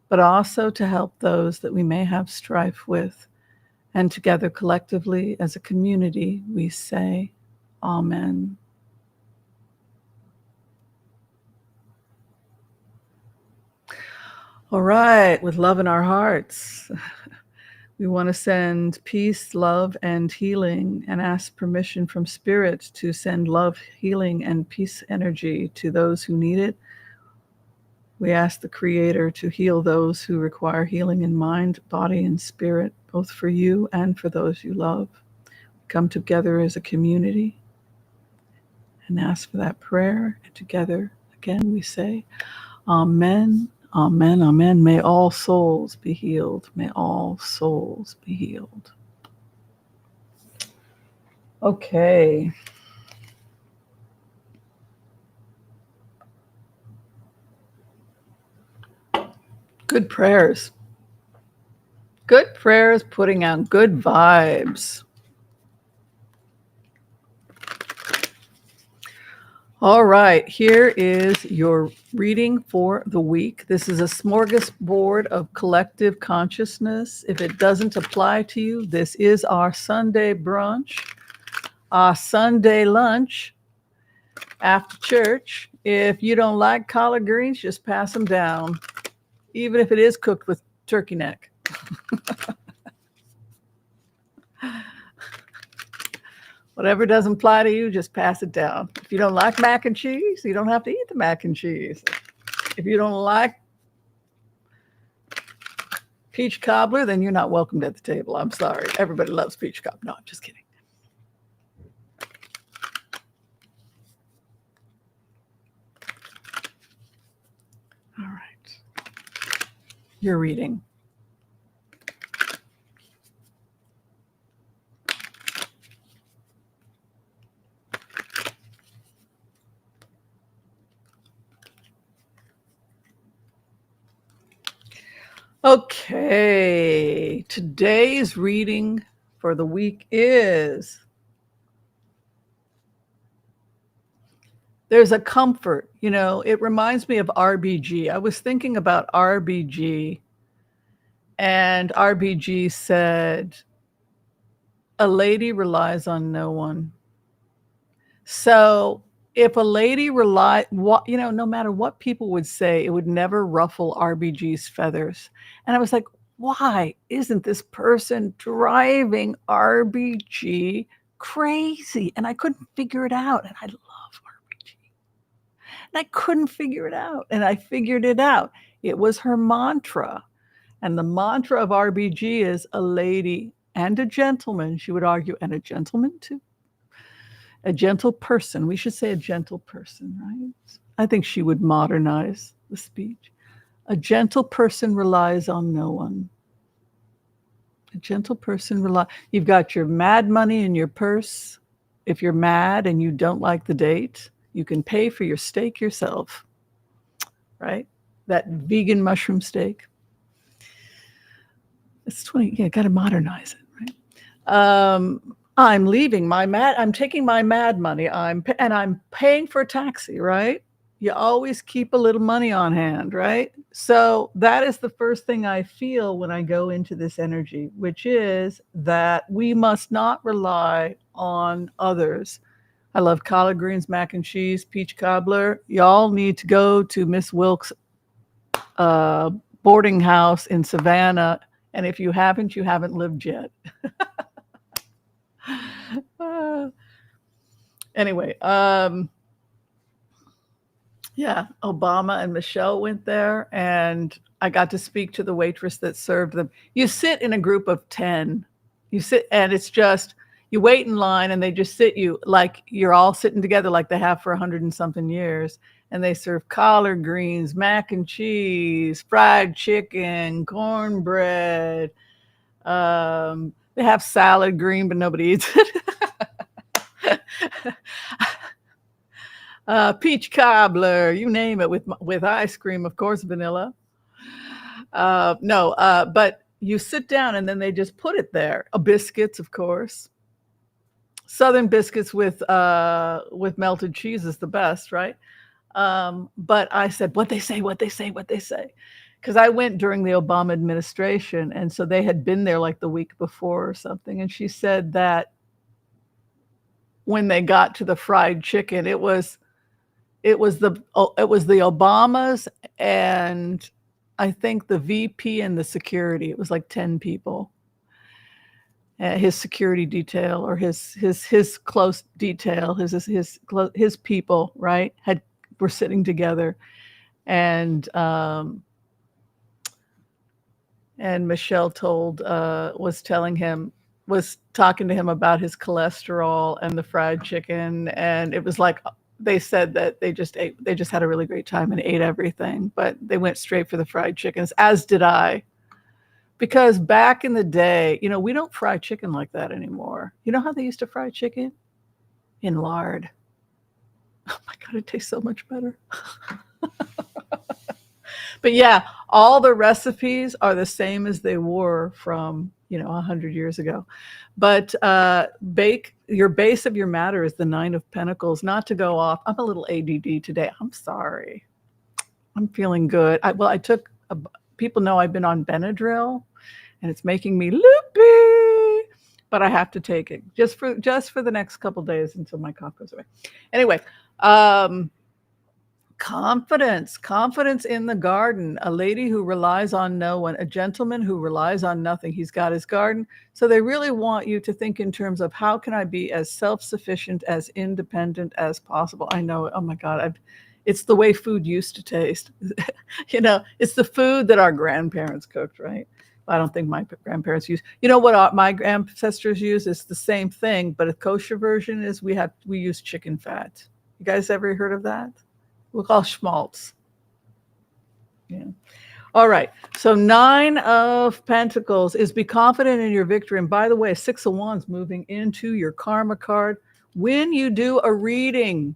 but also to help those that we may have strife with. And together, collectively, as a community, we say, Amen. All right, with love in our hearts, we want to send peace, love, and healing, and ask permission from Spirit to send love, healing, and peace energy to those who need it. We ask the Creator to heal those who require healing in mind, body, and spirit, both for you and for those you love. We come together as a community and ask for that prayer. And together, again, we say, Amen, Amen, Amen. May all souls be healed. May all souls be healed. Okay. Good prayers. Good prayers, putting out good vibes. All right, here is your reading for the week. This is a smorgasbord of collective consciousness. If it doesn't apply to you, this is our Sunday brunch, our Sunday lunch after church. If you don't like collard greens, just pass them down, even if it is cooked with turkey neck. Whatever doesn't apply to you, just pass it down. If you don't like mac and cheese, you don't have to eat the mac and cheese. If you don't like peach cobbler, then you're not welcomed at the table. I'm sorry. Everybody loves peach cobbler. No, I'm just kidding. All right. You're reading. Okay, today's reading for the week is, there's a comfort, it reminds me of RBG. I was thinking about RBG, and RBG said, A lady relies on no one. So if a lady no matter what people would say, it would never ruffle RBG's feathers. And I was like, why isn't this person driving RBG crazy? And I couldn't figure it out. And I love RBG. And I couldn't figure it out. And I figured it out. It was her mantra. And the mantra of RBG is a lady and a gentleman, she would argue, and a gentleman too. A gentle person. We should say a gentle person, right? I think she would modernize the speech. A gentle person relies on no one. A gentle person You've got your mad money in your purse. If you're mad and you don't like the date, you can pay for your steak yourself, right? That vegan mushroom steak. It's 20. Yeah, got to modernize it, right? I'm taking my mad money. I'm paying for a taxi, right? You always keep a little money on hand, right? So that is the first thing I feel when I go into this energy, which is that we must not rely on others. I love collard greens, mac and cheese, peach cobbler. Y'all need to go to Miss Wilkes' boarding house in Savannah. And if you haven't lived yet. Anyway, yeah, Obama and Michelle went there, and I got to speak to the waitress that served them. You sit in a group of 10. You sit, and it's just, you wait in line, and they just sit you like you're all sitting together like they have for 100 and something years. And they serve collard greens, mac and cheese, fried chicken, cornbread. They have salad green, but nobody eats it. Peach cobbler, you name it, with ice cream, of course, vanilla. But you sit down and then they just put it there. Biscuits, of course. Southern biscuits with melted cheese is the best, right? But I said, what they say. Because I went during the Obama administration, and so they had been there like the week before or something. And she said that when they got to the fried chicken, it was the Obamas and I think the VP and the security. It was like 10 people. His security detail, or his close detail, his people, right, were sitting together, and Michelle was talking to him about his cholesterol and the fried chicken, and it was like they said that they just had a really great time and ate everything, but they went straight for the fried chickens, as did I. Because back in the day, we don't fry chicken like that anymore. You know how they used to fry chicken? In lard. Oh my God, it tastes so much better. But yeah, all the recipes are the same as they were from, 100 years ago. But your base of your matter is the 9 of Pentacles. Not to go off. I'm a little ADD today. I'm sorry. I'm feeling good. People know I've been on Benadryl, and it's making me loopy, but I have to take it just for the next couple days until my cough goes away. Anyway, confidence in the garden. A lady who relies on no one, a gentleman who relies on nothing. He's got his garden. So they really want you to think in terms of, how can I be as self-sufficient, as independent as possible? I know, oh my God, it's the way food used to taste. It's the food that our grandparents cooked, right? I don't think my grandparents used. What my ancestors use is the same thing, but a kosher version is we use chicken fat. You guys ever heard of that? We'll call schmaltz. Yeah. All right. So 9 of Pentacles is be confident in your victory. And by the way, 6 of Wands moving into your karma card. When you do a reading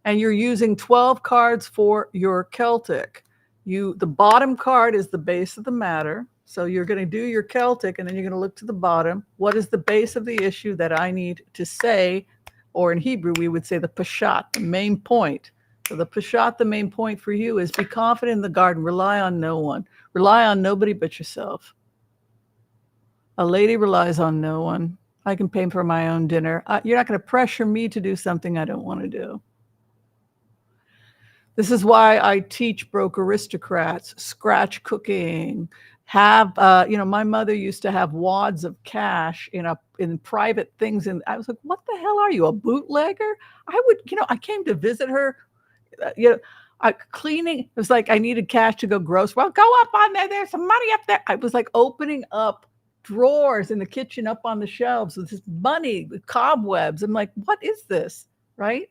and you're using 12 cards for your Celtic, the bottom card is the base of the matter. So you're going to do your Celtic, and then you're going to look to the bottom. What is the base of the issue that I need to say? Or in Hebrew, we would say the pashat, the main point. So the pashat, the main point for you is be confident in the garden. Rely on no one. Rely on nobody but yourself. A lady relies on no one. I can pay for my own dinner. You're not going to pressure me to do something I don't want to do. This is why I teach broke aristocrats scratch cooking. My mother used to have wads of cash in private things, and I was like, "What the hell are you, a bootlegger?" I came to visit her. Cleaning. It was like I needed cash to go grocery. Well, go up on there. There's some money up there. I was like opening up drawers in the kitchen up on the shelves with this money with cobwebs. I'm like, what is this? Right?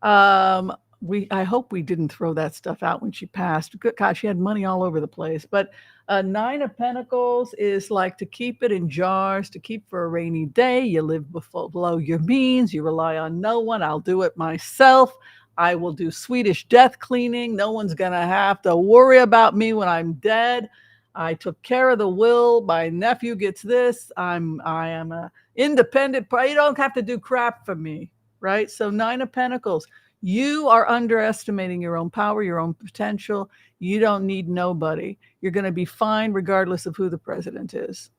I hope we didn't throw that stuff out when she passed. God, she had money all over the place. But Nine of Pentacles is like to keep it in jars, to keep for a rainy day. You live below your means. You rely on no one. I'll do it myself. I will do Swedish death cleaning. No one's going to have to worry about me when I'm dead. I took care of the will. My nephew gets this. I am a independent. You don't have to do crap for me, right? So Nine of Pentacles. You are underestimating your own power, your own potential. You don't need nobody. You're going to be fine regardless of who the president is.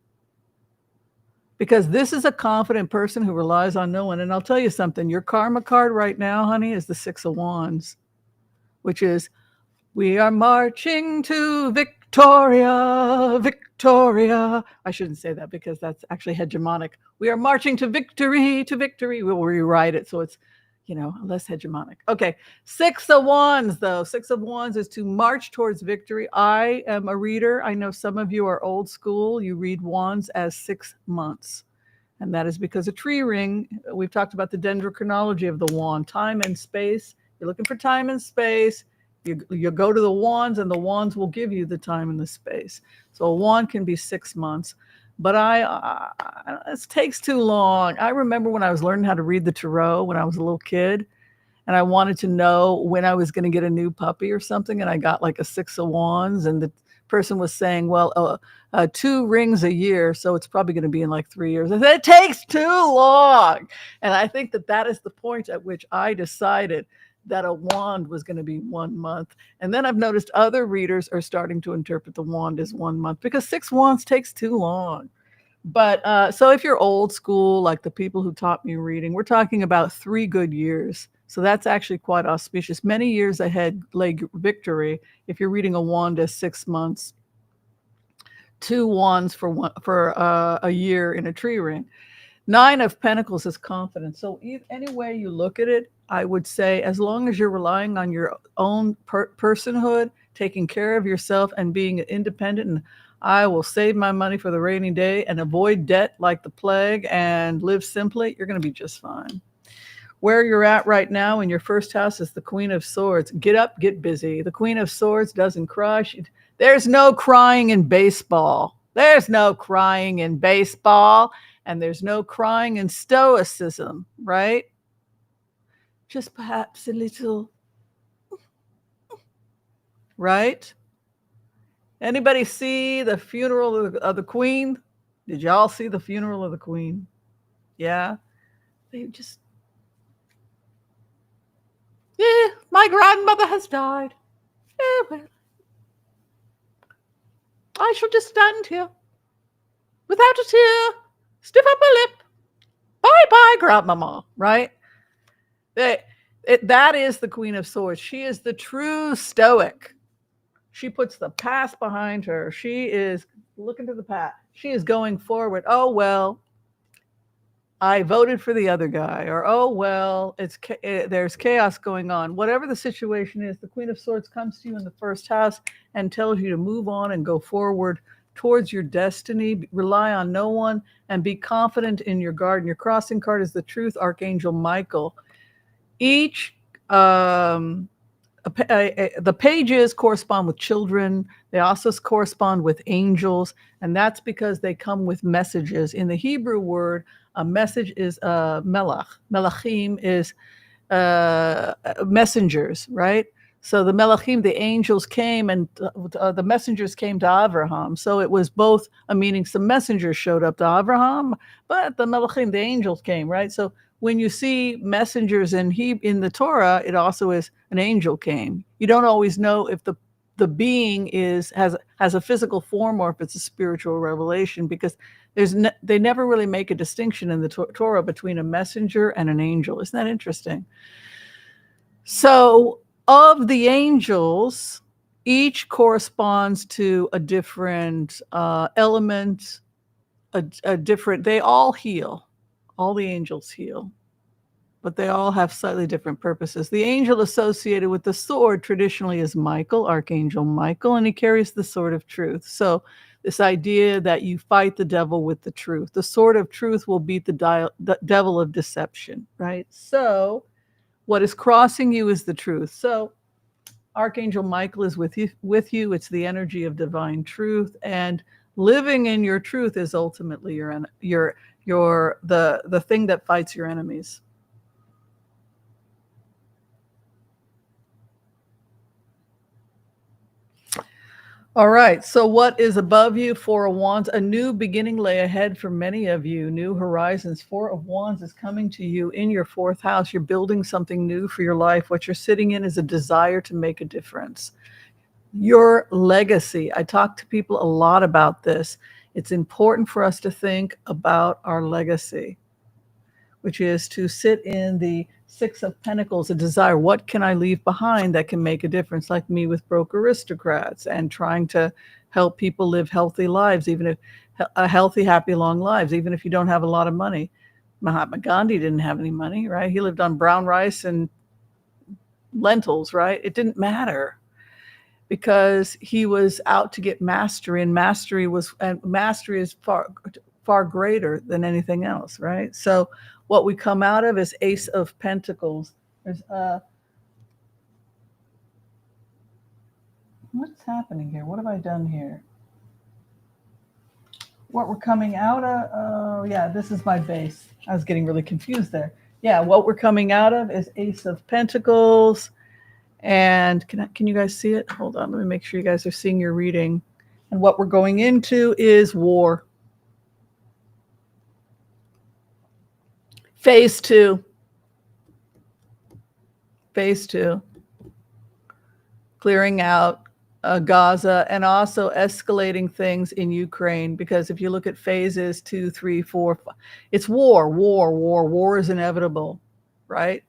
Because this is a confident person who relies on no one. And I'll tell you something, your karma card right now, honey, is the Six of Wands, which is, we are marching to Victoria, Victoria. I shouldn't say that because that's actually hegemonic. We are marching to victory, to victory. We'll rewrite it so it's, less hegemonic. Okay. Six of Wands, though. Six of Wands is to march towards victory. I am a reader. I know some of you are old school. You read wands as 6 months. And that is because a tree ring, we've talked about the dendrochronology of the wand, time and space. You're looking for time and space. You go to the wands, and the wands will give you the time and the space. So a wand can be 6 months. But it takes too long. I remember when I was learning how to read the tarot when I was a little kid, and I wanted to know when I was going to get a new puppy or something, and I got like a Six of Wands, and the person was saying, well, 2 rings a year, so it's probably going to be in like 3 years. I said, it takes too long. And I think that is the point at which I decided that a wand was going to be 1 month. And then I've noticed other readers are starting to interpret the wand as 1 month because 6 wands takes too long. But so if you're old school, like the people who taught me reading, we're talking about 3 good years. So that's actually quite auspicious. Many years ahead lay victory if you're reading a wand as 6 months, 2 wands for a year in a tree ring. Nine of Pentacles is confidence. So any way you look at it, I would say as long as you're relying on your own personhood, taking care of yourself and being independent, and I will save my money for the rainy day and avoid debt like the plague and live simply, you're going to be just fine. Where you're at right now in your first house is the Queen of Swords. Get up, get busy. The Queen of Swords doesn't cry. There's no crying in baseball. There's no crying in baseball. And there's no crying in stoicism, right? Just perhaps a little, right? Anybody see the funeral of the Queen? Did y'all see the funeral of the Queen? Yeah. They just, my grandmother has died. Well, I shall just stand here without a tear, stiff upper lip. Bye-bye, grandmama, right? That is the Queen of Swords. She is the true stoic. She puts the past behind her. She is looking to the past. She is going forward. Oh, well, I voted for the other guy. Or, oh, well, there's chaos going on. Whatever the situation is, the Queen of Swords comes to you in the first house and tells you to move on and go forward towards your destiny. Rely on no one and be confident in your garden. Your crossing card is the Truth Archangel Michael. Each the pages correspond with children. They also correspond with angels, and that's because they come with messages. In the Hebrew word, a message is melach. Melachim is messengers, right? So the melachim, the angels came, and the messengers came to Abraham. So it was both a meaning. Some messengers showed up to Abraham, but the melachim, the angels came, right? So when you see messengers in the Torah, it also is an angel came. You don't always know if the the being has a physical form or if it's a spiritual revelation, because they never really make a distinction in the Torah between a messenger and an angel. Isn't that interesting? So of the angels, each corresponds to a different element, a different, they all heal. All the angels heal, but they all have slightly different purposes. The angel associated with the sword traditionally is Michael, Archangel Michael, and he carries the sword of truth. So this idea that you fight the devil with the truth. The sword of truth will beat the devil of deception, right? So what is crossing you is the truth. So Archangel Michael is with you. It's the energy of divine truth, and living in your truth is ultimately the thing that fights your enemies. All right, so what is above you? Four of Wands. A new beginning lay ahead for many of you. New horizons. Four of Wands is coming to you in your fourth house. You're building something new for your life. What you're sitting in is a desire to make a difference. Your legacy. I talk to people a lot about this. It's important for us to think about our legacy, which is to sit in the Six of Pentacles, a desire. What can I leave behind that can make a difference? Like me with Broke Aristocrats and trying to help people live healthy lives, even if healthy, happy, long lives, even if you don't have a lot of money. Mahatma Gandhi didn't have any money, right? He lived on brown rice and lentils, right? It didn't matter because he was out to get mastery, and mastery is far greater than anything else, right? So what we come out of is Ace of Pentacles. There's what's happening here? What have I done here? What we're coming out of, oh yeah, this is my base. I was getting really confused there. Yeah, what we're coming out of is Ace of Pentacles. And can you guys see it? Hold on, let me make sure you guys are seeing your reading. And what we're going into is war. Phase 2. Phase 2. Clearing out Gaza, and also escalating things in Ukraine, because if you look at phases 2, 3, 4, 5, it's war is inevitable, right?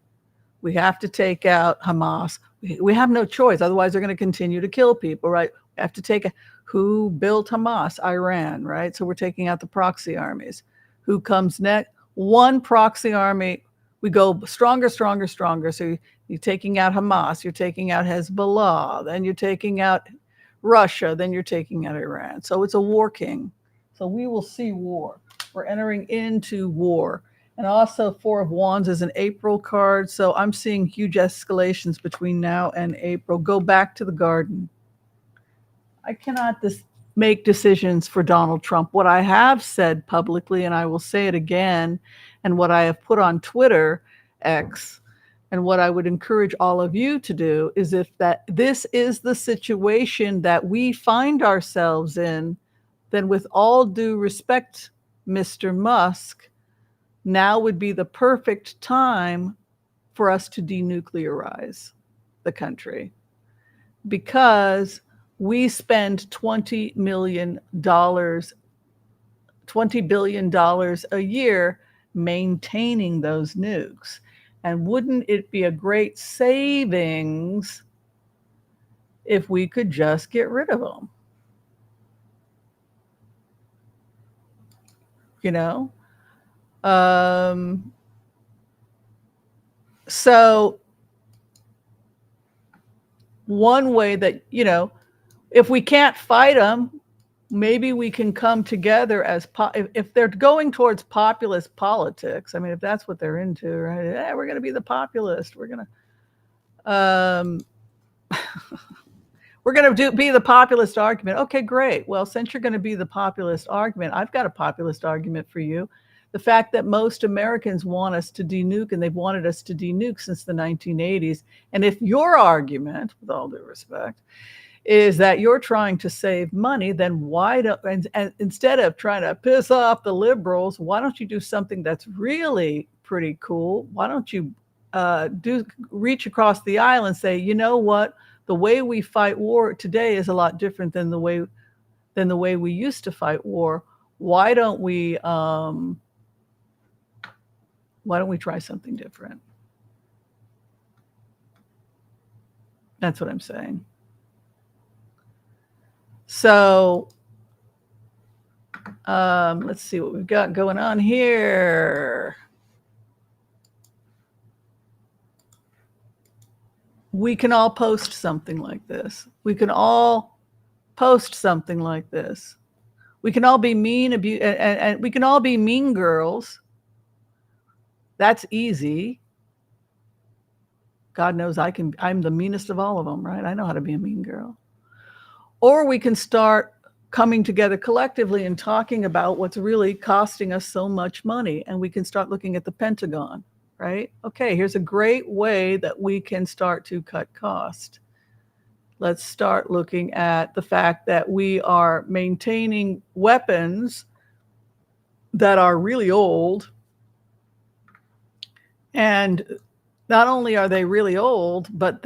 We have to take out Hamas. We have no choice, otherwise they're going to continue to kill people, right? We have to take who built Hamas? Iran, right? So we're taking out the proxy armies. Who comes next? One proxy army. We go stronger. So you're taking out Hamas, you're taking out Hezbollah, then you're taking out Russia, then you're taking out Iran. So it's a war king. So we will see war. We're entering into war. And also Four of Wands is an April card. So I'm seeing huge escalations between now and April. Go back to the garden. I cannot make decisions for Donald Trump. What I have said publicly, and I will say it again, and what I have put on Twitter, X, and what I would encourage all of you to do is, if this is the situation that we find ourselves in, then with all due respect, Mr. Musk, now would be the perfect time for us to denuclearize the country, because we spend $20 billion a year maintaining those nukes. And wouldn't it be a great savings if we could just get rid of them? You know? So one way that, if we can't fight them, maybe we can come together as if they're going towards populist politics. I mean, if that's what they're into, right? Yeah, we're going to be the populist. We're going to be the populist argument. Okay, great. Well, since you're going to be the populist argument, I've got a populist argument for you. The fact that most Americans want us to denuke, and they've wanted us to denuke since the 1980s. And if your argument, with all due respect, is that you're trying to save money, then why don't, and instead of trying to piss off the liberals, why don't you do something that's really pretty cool? Why don't you reach across the aisle and say, you know what? The way we fight war today is a lot different than the way we used to fight war. Why don't we try something different? That's what I'm saying. So let's see what we've got going on here. We can all post something like this. We can all post something like this. We can all be mean, and we can all be mean girls. That's easy. God knows I'm the meanest of all of them, right? I know how to be a mean girl. Or we can start coming together collectively and talking about what's really costing us so much money. And we can start looking at the Pentagon, right? Okay, here's a great way that we can start to cut cost. Let's start looking at the fact that we are maintaining weapons that are really old. And not only are they really old, but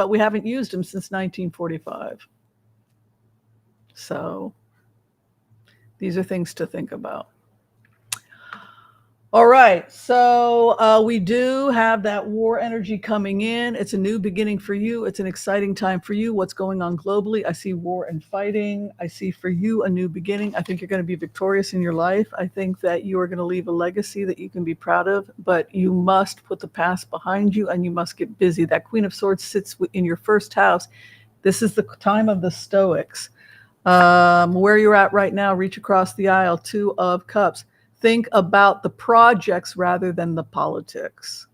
we haven't used them since 1945. So these are things to think about. All right, so we do have that war energy coming in. It's a new beginning for you. It's an exciting time for you. What's going on globally? I see war and fighting. I see for you a new beginning. I think you're going to be victorious in your life. I think that you are going to leave a legacy that you can be proud of, but you must put the past behind you and you must get busy. That Queen of Swords sits in your first house. This is the time of the Stoics. Where you're at right now, reach across the aisle. 2 of Cups. Think about the projects rather than the politics.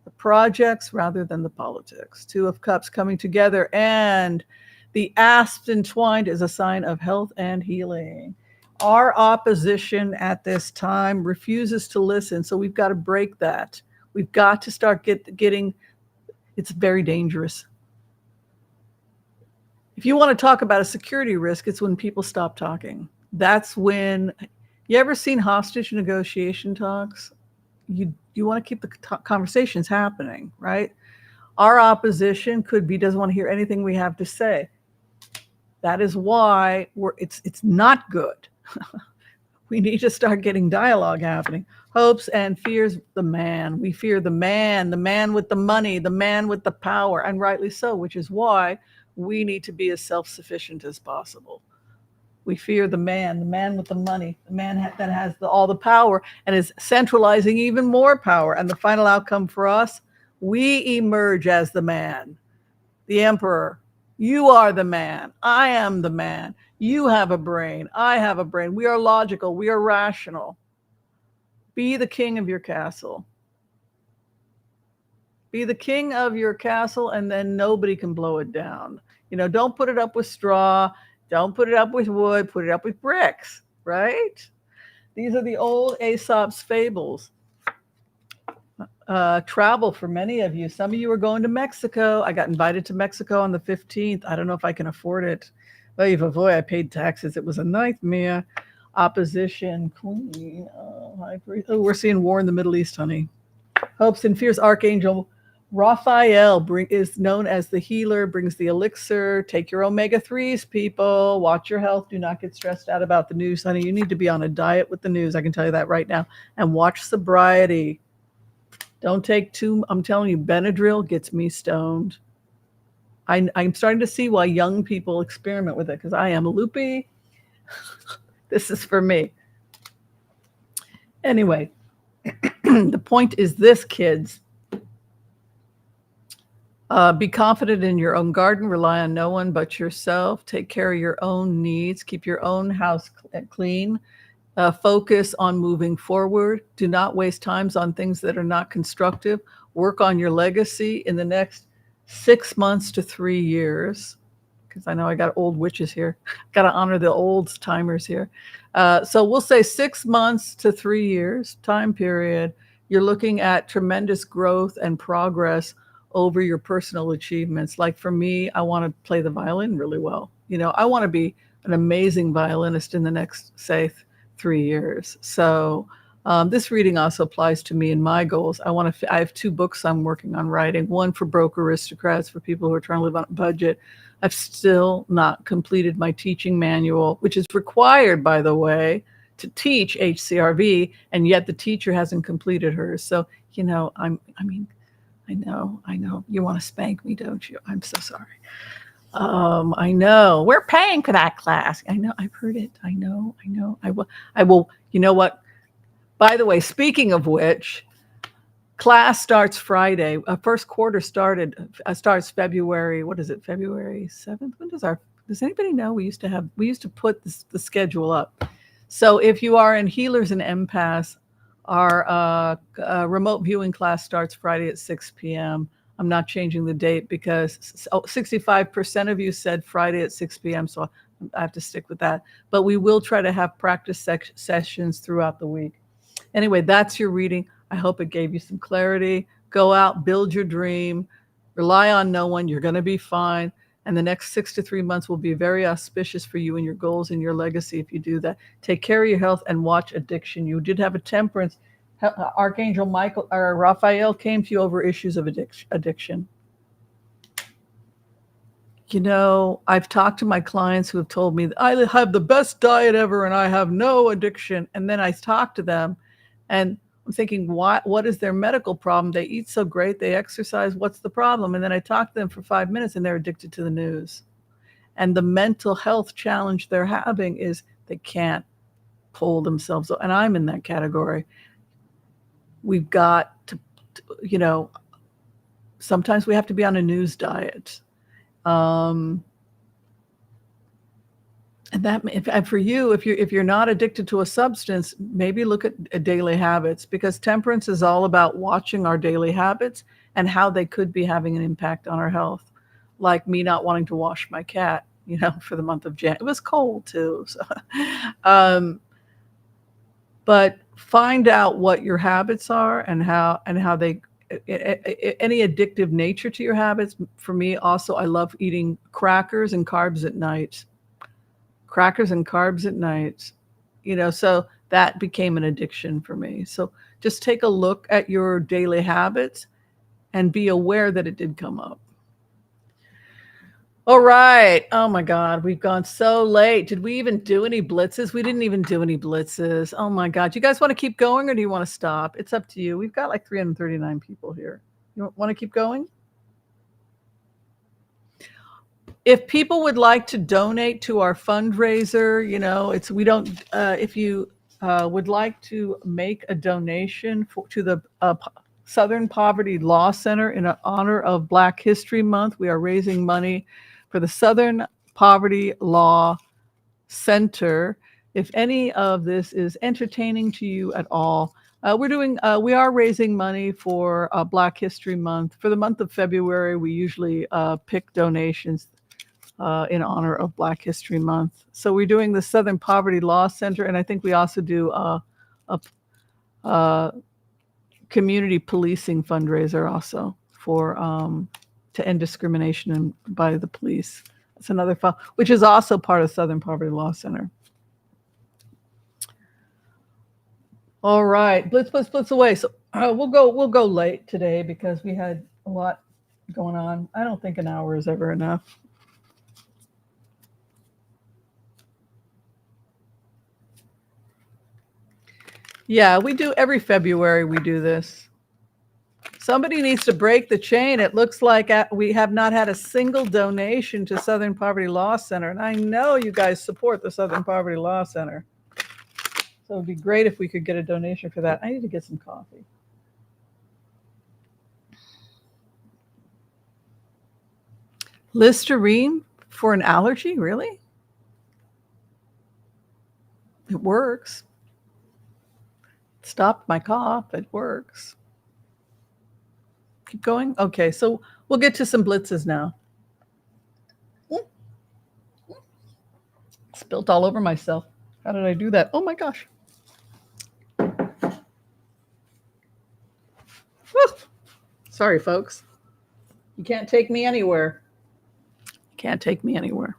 The projects rather than the politics. 2 of Cups coming together, and the asp entwined is a sign of health and healing. Our opposition at this time refuses to listen, so we've got to break that. We've got to start getting, it's very dangerous. If you want to talk about a security risk, it's when people stop talking. That's when... You ever seen hostage negotiation talks? You want to keep the conversations happening, right? Our opposition doesn't want to hear anything we have to say. That is why it's not good. We need to start getting dialogue happening. Hopes and fears, the man. We fear the man with the money, the man with the power, and rightly so, which is why we need to be as self-sufficient as possible. We fear the man with the money, the man that has all the power and is centralizing even more power. And the final outcome for us, we emerge as the man, the emperor. You are the man. I am the man. You have a brain. I have a brain. We are logical. We are rational. Be the king of your castle. Be the king of your castle, and then nobody can blow it down. Don't put it up with straw. Don't put it up with wood, put it up with bricks, right? These are the old Aesop's fables. Travel for many of you. Some of you are going to Mexico. I got invited to Mexico on the 15th. I don't know if I can afford it. I paid taxes. It was a nightmare. Opposition, queen. We're seeing war in the Middle East, honey. Hopes and fears, Archangel Raphael is known as the healer, brings the elixir. Take your omega-3s, people. Watch your health. Do not get stressed out about the news, honey. You need to be on a diet with the news. I can tell you that right now. And watch sobriety. Don't take I'm telling you, Benadryl gets me stoned. I'm starting to see why young people experiment with it, because I am loopy. This is for me. Anyway, the point is this, kids. Be confident in your own garden. Rely on no one but yourself. Take care of your own needs. Keep your own house clean. Focus on moving forward. Do not waste times on things that are not constructive. Work on your legacy in the next 6 months to 3 years. Because I know I got old witches here. Got to honor the old timers here. So we'll say 6 months to 3 years time period. You're looking at tremendous growth and progress over your personal achievements. Like for me, I want to play the violin really well. I want to be an amazing violinist in the next, say, 3 years. So This reading also applies to me and my goals. I have 2 books I'm working on writing. One for broke aristocrats, for people who are trying to live on a budget. I've still not completed my teaching manual, which is required, by the way, to teach HCRV, and yet the teacher hasn't completed hers. So, I know. You want to spank me, don't you? I'm so sorry. I know. We're paying for that class. I know. I've heard it. I know. I will. You know what? By the way, speaking of which, class starts Friday. First quarter starts February. What is it? February 7th? Does anybody know? We used to put the schedule up. So if you are in Healers and Empaths, our remote viewing class starts Friday at 6 p.m. I'm not changing the date because 65% of you said Friday at 6 p.m. So I have to stick with that. But we will try to have practice sessions throughout the week. Anyway, that's your reading. I hope it gave you some clarity. Go out, build your dream, rely on no one. You're going to be fine. And the next 6 to 3 months will be very auspicious for you and your goals and your legacy if you do that. Take care of your health and watch addiction. You did have a temperance. Archangel Michael or Raphael came to you over issues of addiction. I've talked to my clients who have told me that I have the best diet ever and I have no addiction. And then I talk to them and I'm thinking, what is their medical problem? They eat so great, they exercise, what's the problem? And then I talk to them for 5 minutes and they're addicted to the news. And the mental health challenge they're having is they can't pull themselves up. And I'm in that category. We've got to, sometimes we have to be on a news diet. And for you, if you're not addicted to a substance, maybe look at daily habits, because temperance is all about watching our daily habits and how they could be having an impact on our health. Like me not wanting to wash my cat, for the month of January. It was cold too. So, but find out what your habits are and how they any addictive nature to your habits. For me also, I love eating crackers and carbs at night. So that became an addiction for me. So just take a look at your daily habits and be aware that it did come up. All right. Oh my God, we've gone so late. Did we even do any blitzes? We didn't even do any blitzes. Oh my God. You guys want to keep going or do you want to stop? It's up to you. We've got like 339 people here. You want to keep going? If people would like to donate to our fundraiser, if you would like to make a donation to the Southern Poverty Law Center in honor of Black History Month, we are raising money for the Southern Poverty Law Center. If any of this is entertaining to you at all, we are raising money for Black History Month. For the month of February, we usually pick donations in honor of Black History Month. So we're doing the Southern Poverty Law Center, and I think we also do a community policing fundraiser also for to end discrimination by the police. That's another fund, which is also part of Southern Poverty Law Center. All right, blitz away. So we'll go late today because we had a lot going on. I don't think an hour is ever enough. Yeah, we do every February. We do this. Somebody needs to break the chain. It looks like we have not had a single donation to Southern Poverty Law Center. And I know you guys support the Southern Poverty Law Center. So it would be great if we could get a donation for that. I need to get some coffee. Listerine for an allergy? Really? It works. Stopped my cough. It works. Keep going. Okay, so we'll get to some blitzes now. Spilt all over myself. How did I do that? Oh my gosh. Woo. Sorry, folks. You can't take me anywhere. You can't take me anywhere.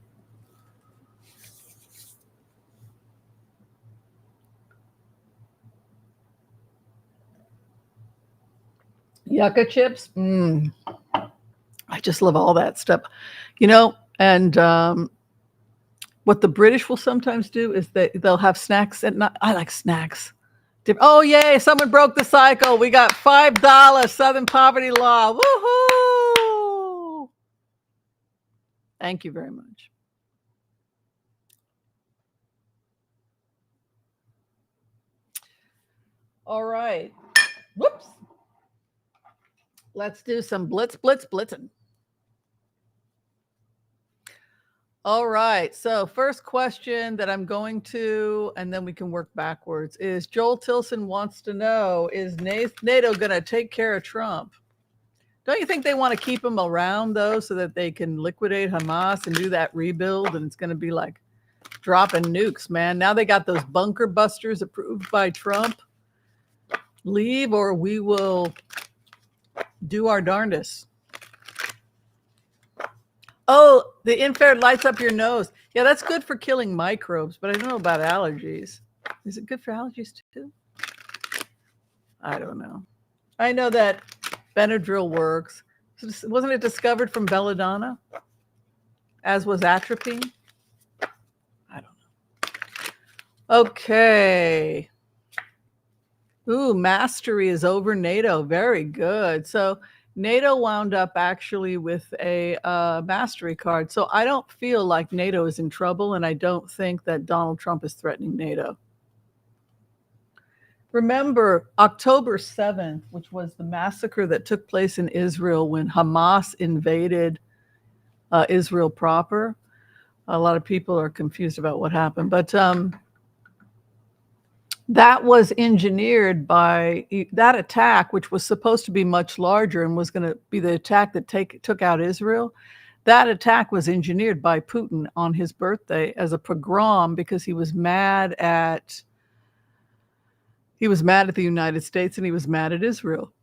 Yucca chips. I just love all that stuff. And what the British will sometimes do is they'll have snacks at night. I like snacks. Oh, yay, someone broke the cycle. We got $5 Southern Poverty Law. Woohoo! Thank you very much. All right. Whoops. Let's do some blitzing. All right. So first question that I'm going to, and then we can work backwards, is Joel Tilson wants to know, is NATO going to take care of Trump? Don't you think they want to keep him around, though, so that they can liquidate Hamas and do that rebuild? And it's going to be like dropping nukes, man. Now they got those bunker busters approved by Trump. Leave or we will do our darndest. Oh, the infrared lights up your nose. Yeah, that's good for killing microbes, but I don't know about allergies. Is it good for allergies too? I don't know. I know that Benadryl works. Wasn't it discovered from belladonna? As was atropine? I don't know. Okay. Ooh, mastery is over NATO. Very good. So NATO wound up actually with a mastery card. So I don't feel like NATO is in trouble, and I don't think that Donald Trump is threatening NATO. Remember October 7th, which was the massacre that took place in Israel when Hamas invaded Israel proper. A lot of people are confused about what happened, but that was engineered by that attack, which was supposed to be much larger and was going to be the attack that took out Israel. That attack was engineered by Putin on his birthday as a pogrom because he was mad at the United States and he was mad at Israel.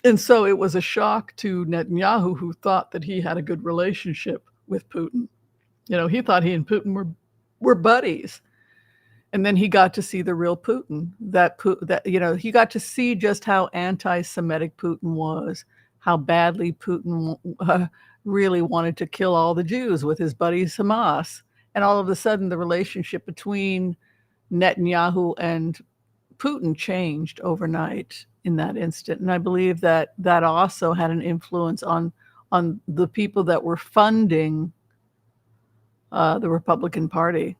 And so it was a shock to Netanyahu, who thought that he had a good relationship with Putin. He thought he and Putin were buddies. And then he got to see the real Putin, he got to see just how anti-Semitic Putin was, how badly Putin really wanted to kill all the Jews with his buddies Hamas. And all of a sudden, the relationship between Netanyahu and Putin changed overnight in that instant. And I believe that also had an influence on the people that were funding the Republican Party.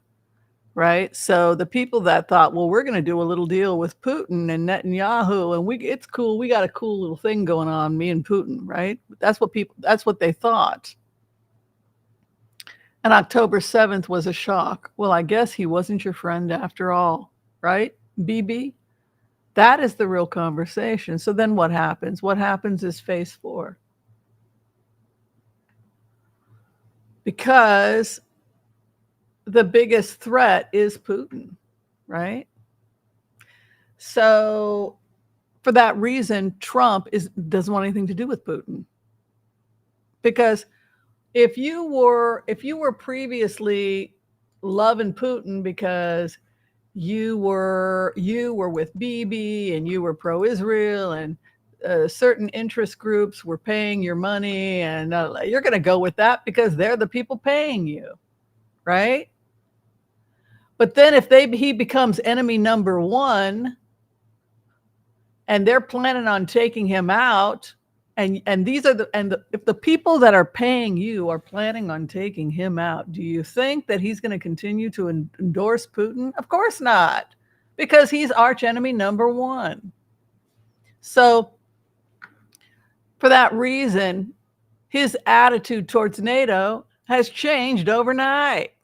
Right. So the people that thought, well, we're going to do a little deal with Putin and Netanyahu and it's cool. We got a cool little thing going on, me and Putin. Right. That's what they thought. And October 7th was a shock. Well, I guess he wasn't your friend after all. Right. BB. That is the real conversation. So then what happens? What happens is phase 4. Because the biggest threat is Putin, right? So for that reason, Trump doesn't want anything to do with Putin. Because if you were previously loving Putin because you were with Bibi and you were pro-Israel and certain interest groups were paying your money and you're going to go with that because they're the people paying you, right? But then if he becomes enemy number 1 and they're planning on taking him out, and if the people that are paying you are planning on taking him out, do you think that he's going to continue to endorse Putin? Of course not, because he's arch enemy number 1. So for that reason, his attitude towards NATO has changed overnight.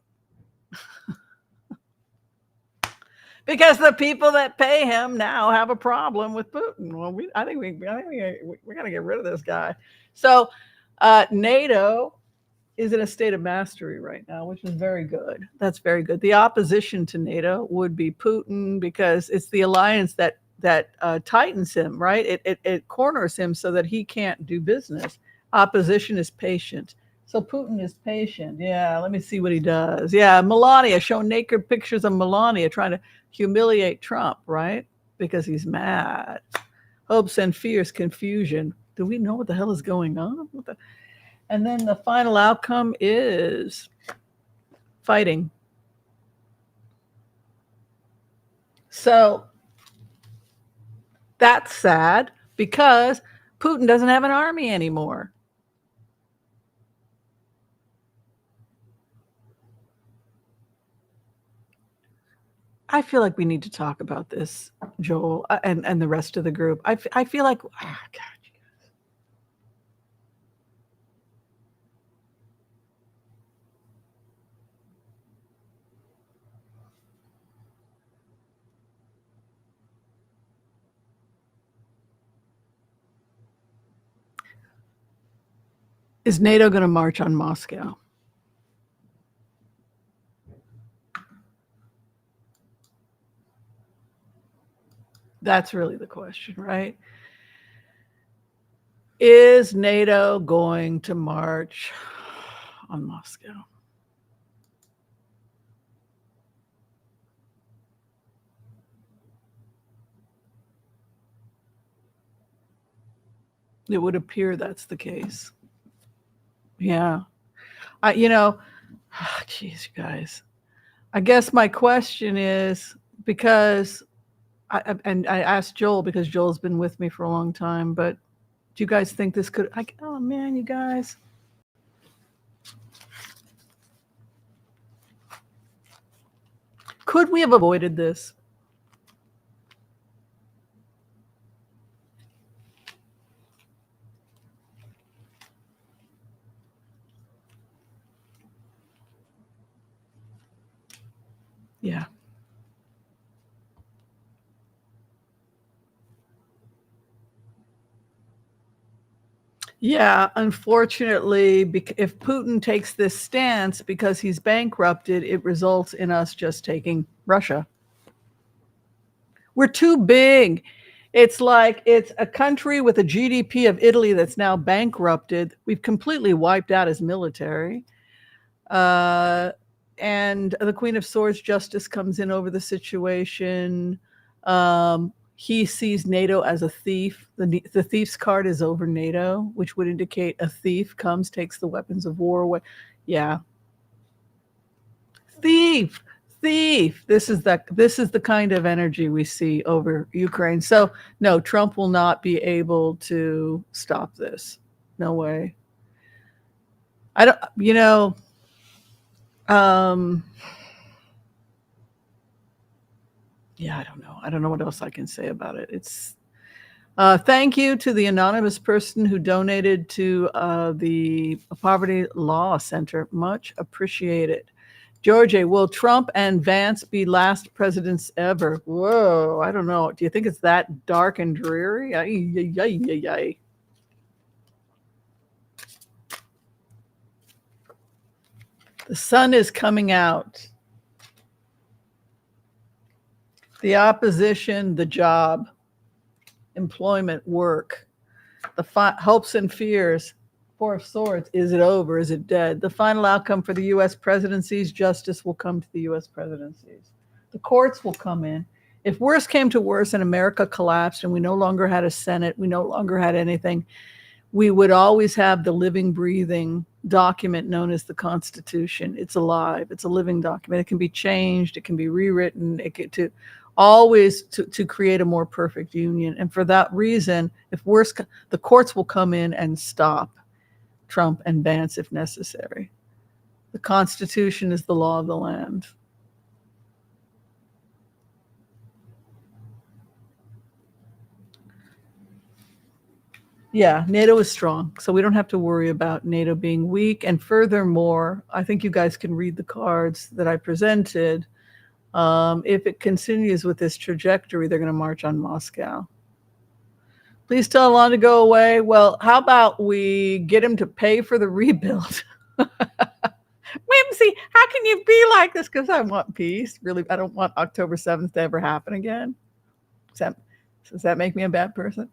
Because the people that pay him now have a problem with Putin. Well, I think we got to get rid of this guy. So NATO is in a state of mastery right now, which is very good. That's very good. The opposition to NATO would be Putin because it's the alliance that tightens him, right? It corners him so that he can't do business. Opposition is patient. So Putin is patient. Yeah, let me see what he does. Yeah, Melania, showing naked pictures of Melania trying to humiliate Trump, right? Because he's mad. Hopes and fears, confusion. Do we know what the hell is going on? And then the final outcome is fighting. So that's sad because Putin doesn't have an army anymore. I feel like we need to talk about this, Joel, and the rest of the group. I feel like, oh, God. Is NATO going to march on Moscow? That's really the question, right? Is NATO going to march on Moscow? It would appear that's the case. Yeah. Geez, you guys. I guess my question is, because I asked Joel because Joel's been with me for a long time, but do you guys think this could, oh man, you guys. Could we have avoided this? Yeah. Yeah, unfortunately, if Putin takes this stance because he's bankrupted, it results in us just taking Russia. We're too big. It's like it's a country with a GDP of Italy that's now bankrupted. We've completely wiped out his military. And the Queen of Swords justice comes in over the situation. He sees NATO as a thief. The thief's card is over NATO, which would indicate a thief comes, takes the weapons of war away. Yeah. Thief. This is the kind of energy we see over Ukraine. So no, Trump will not be able to stop this. No way. I don't, yeah, I don't know. I don't know what else I can say about it. It's thank you to the anonymous person who donated to the Poverty Law Center. Much appreciated. George, will Trump and Vance be last presidents ever? Whoa, I don't know. Do you think it's that dark and dreary? Ay. The sun is coming out. The opposition, the job, employment, work, the hopes and fears. Four of Swords. Is it over? Is it dead? The final outcome for the U.S. presidencies, justice will come to the U.S. presidencies. The courts will come in. If worse came to worse and America collapsed and we no longer had a Senate, we no longer had anything, we would always have the living, breathing document known as the Constitution. It's alive. It's a living document. It can be changed. It can be rewritten. To create a more perfect union. And for that reason, if worse, the courts will come in and stop Trump and Vance if necessary. The Constitution is the law of the land. Yeah, NATO is strong, so we don't have to worry about NATO being weak. And furthermore, I think you guys can read the cards that I presented. If it continues with this trajectory, they're going to march on Moscow. Please tell Elon to go away. Well, how about we get him to pay for the rebuild? Whimsy, how can you be like this? Because I want peace. Really, I don't want October 7th to ever happen again. Does that make me a bad person?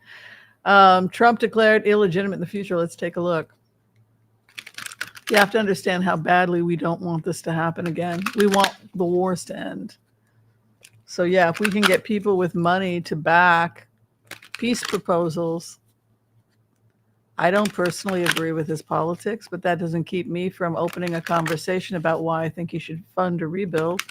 Trump declared illegitimate in the future. Let's take a look. You have to understand how badly we don't want this to happen again. We want the wars to end. So yeah, if we can get people with money to back peace proposals, I don't personally agree with his politics, but that doesn't keep me from opening a conversation about why I think he should fund a rebuild.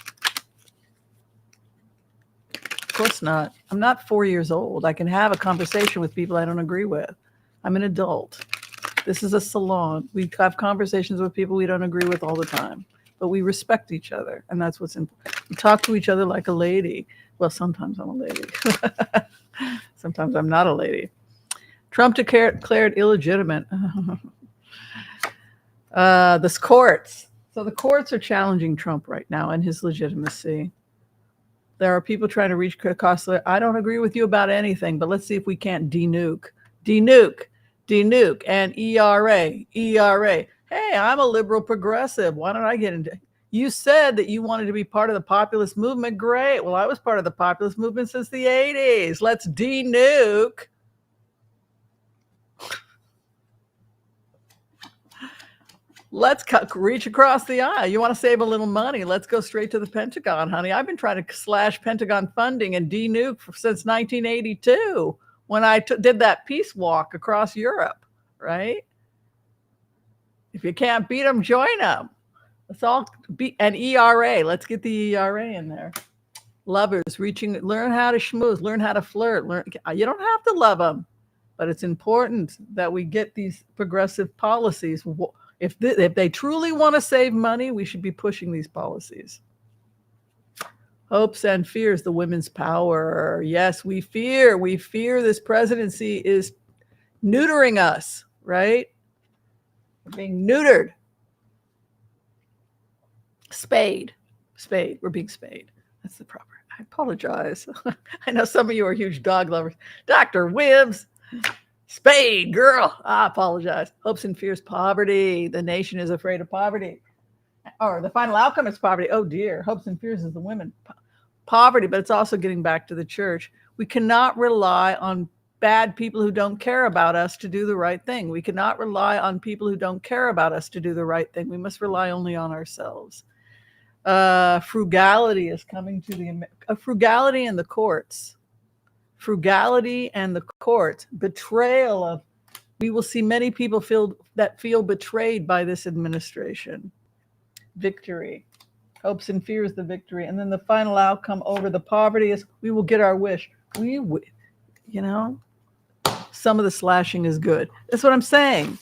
Of course not. I'm not 4 years old. I can have a conversation with people I don't agree with. I'm an adult. This is a salon. We have conversations with people we don't agree with all the time, but we respect each other, and that's what's important. We talk to each other like a lady. Well, sometimes I'm a lady. Sometimes I'm not a lady. Trump declared illegitimate. The courts. So the courts are challenging Trump right now and his legitimacy. There are people trying to reach across. I don't agree with you about anything, but let's see if we can't denuke, and ERA. Hey, I'm a liberal progressive. Why don't I get into? You said that you wanted to be part of the populist movement. Great. Well, I was part of the populist movement since the 80s. Let's denuke. Let's reach across the aisle. You want to save a little money? Let's go straight to the Pentagon, honey. I've been trying to slash Pentagon funding and denuke since 1982 when I did that peace walk across Europe, right? If you can't beat them, join them. Let's all be an ERA. Let's get the ERA in there. Lovers, learn how to schmooze, learn how to flirt. You don't have to love them, but it's important that we get these progressive policies. If they truly want to save money, we should be pushing these policies. Hopes and fears, the women's power. Yes, we fear this presidency is neutering us, right? We're being neutered. Spayed. We're being spayed. That's the proper. I apologize. I know some of you are huge dog lovers. Dr. Wibbs. Spade, girl. I apologize. Hopes and fears, poverty. The nation is afraid of poverty. Or the final outcome is poverty. Oh, dear. Hopes and fears is the women. Poverty, but it's also getting back to the church. We cannot rely on bad people who don't care about us to do the right thing. We cannot rely on people who don't care about us to do the right thing. We must rely only on ourselves. Frugality is coming to frugality in the courts. Frugality and the courts, betrayal of, we will see many people feel betrayed by this administration. Victory, hopes and fears, the victory. And then the final outcome over the poverty is we will get our wish. Some of the slashing is good. That's what I'm saying.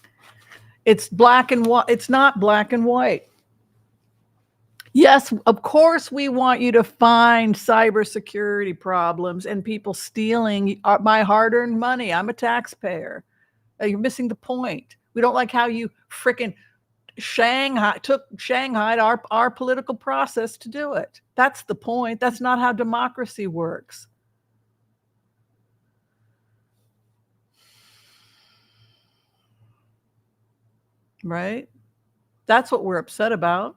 It's black and white. It's not black and white. Yes, of course, we want you to find cybersecurity problems and people stealing my hard-earned money. I'm a taxpayer. You're missing the point. We don't like how you frickin' Shanghaied our political process to do it. That's the point. That's not how democracy works. Right? That's what we're upset about.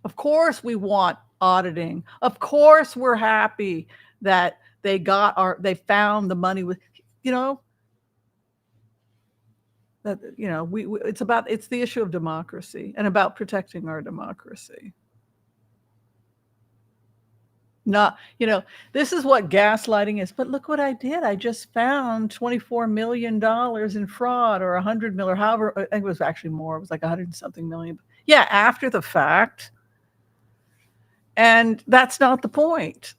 Of course we want auditing. Of course we're happy that they found the money with, it's the issue of democracy and about protecting our democracy. Not, this is what gaslighting is. But look what I did. I just found $24 million in fraud, or 100 million, or however, I think it was actually more. It was like 100 and something million. Yeah, after the fact. And that's not the point.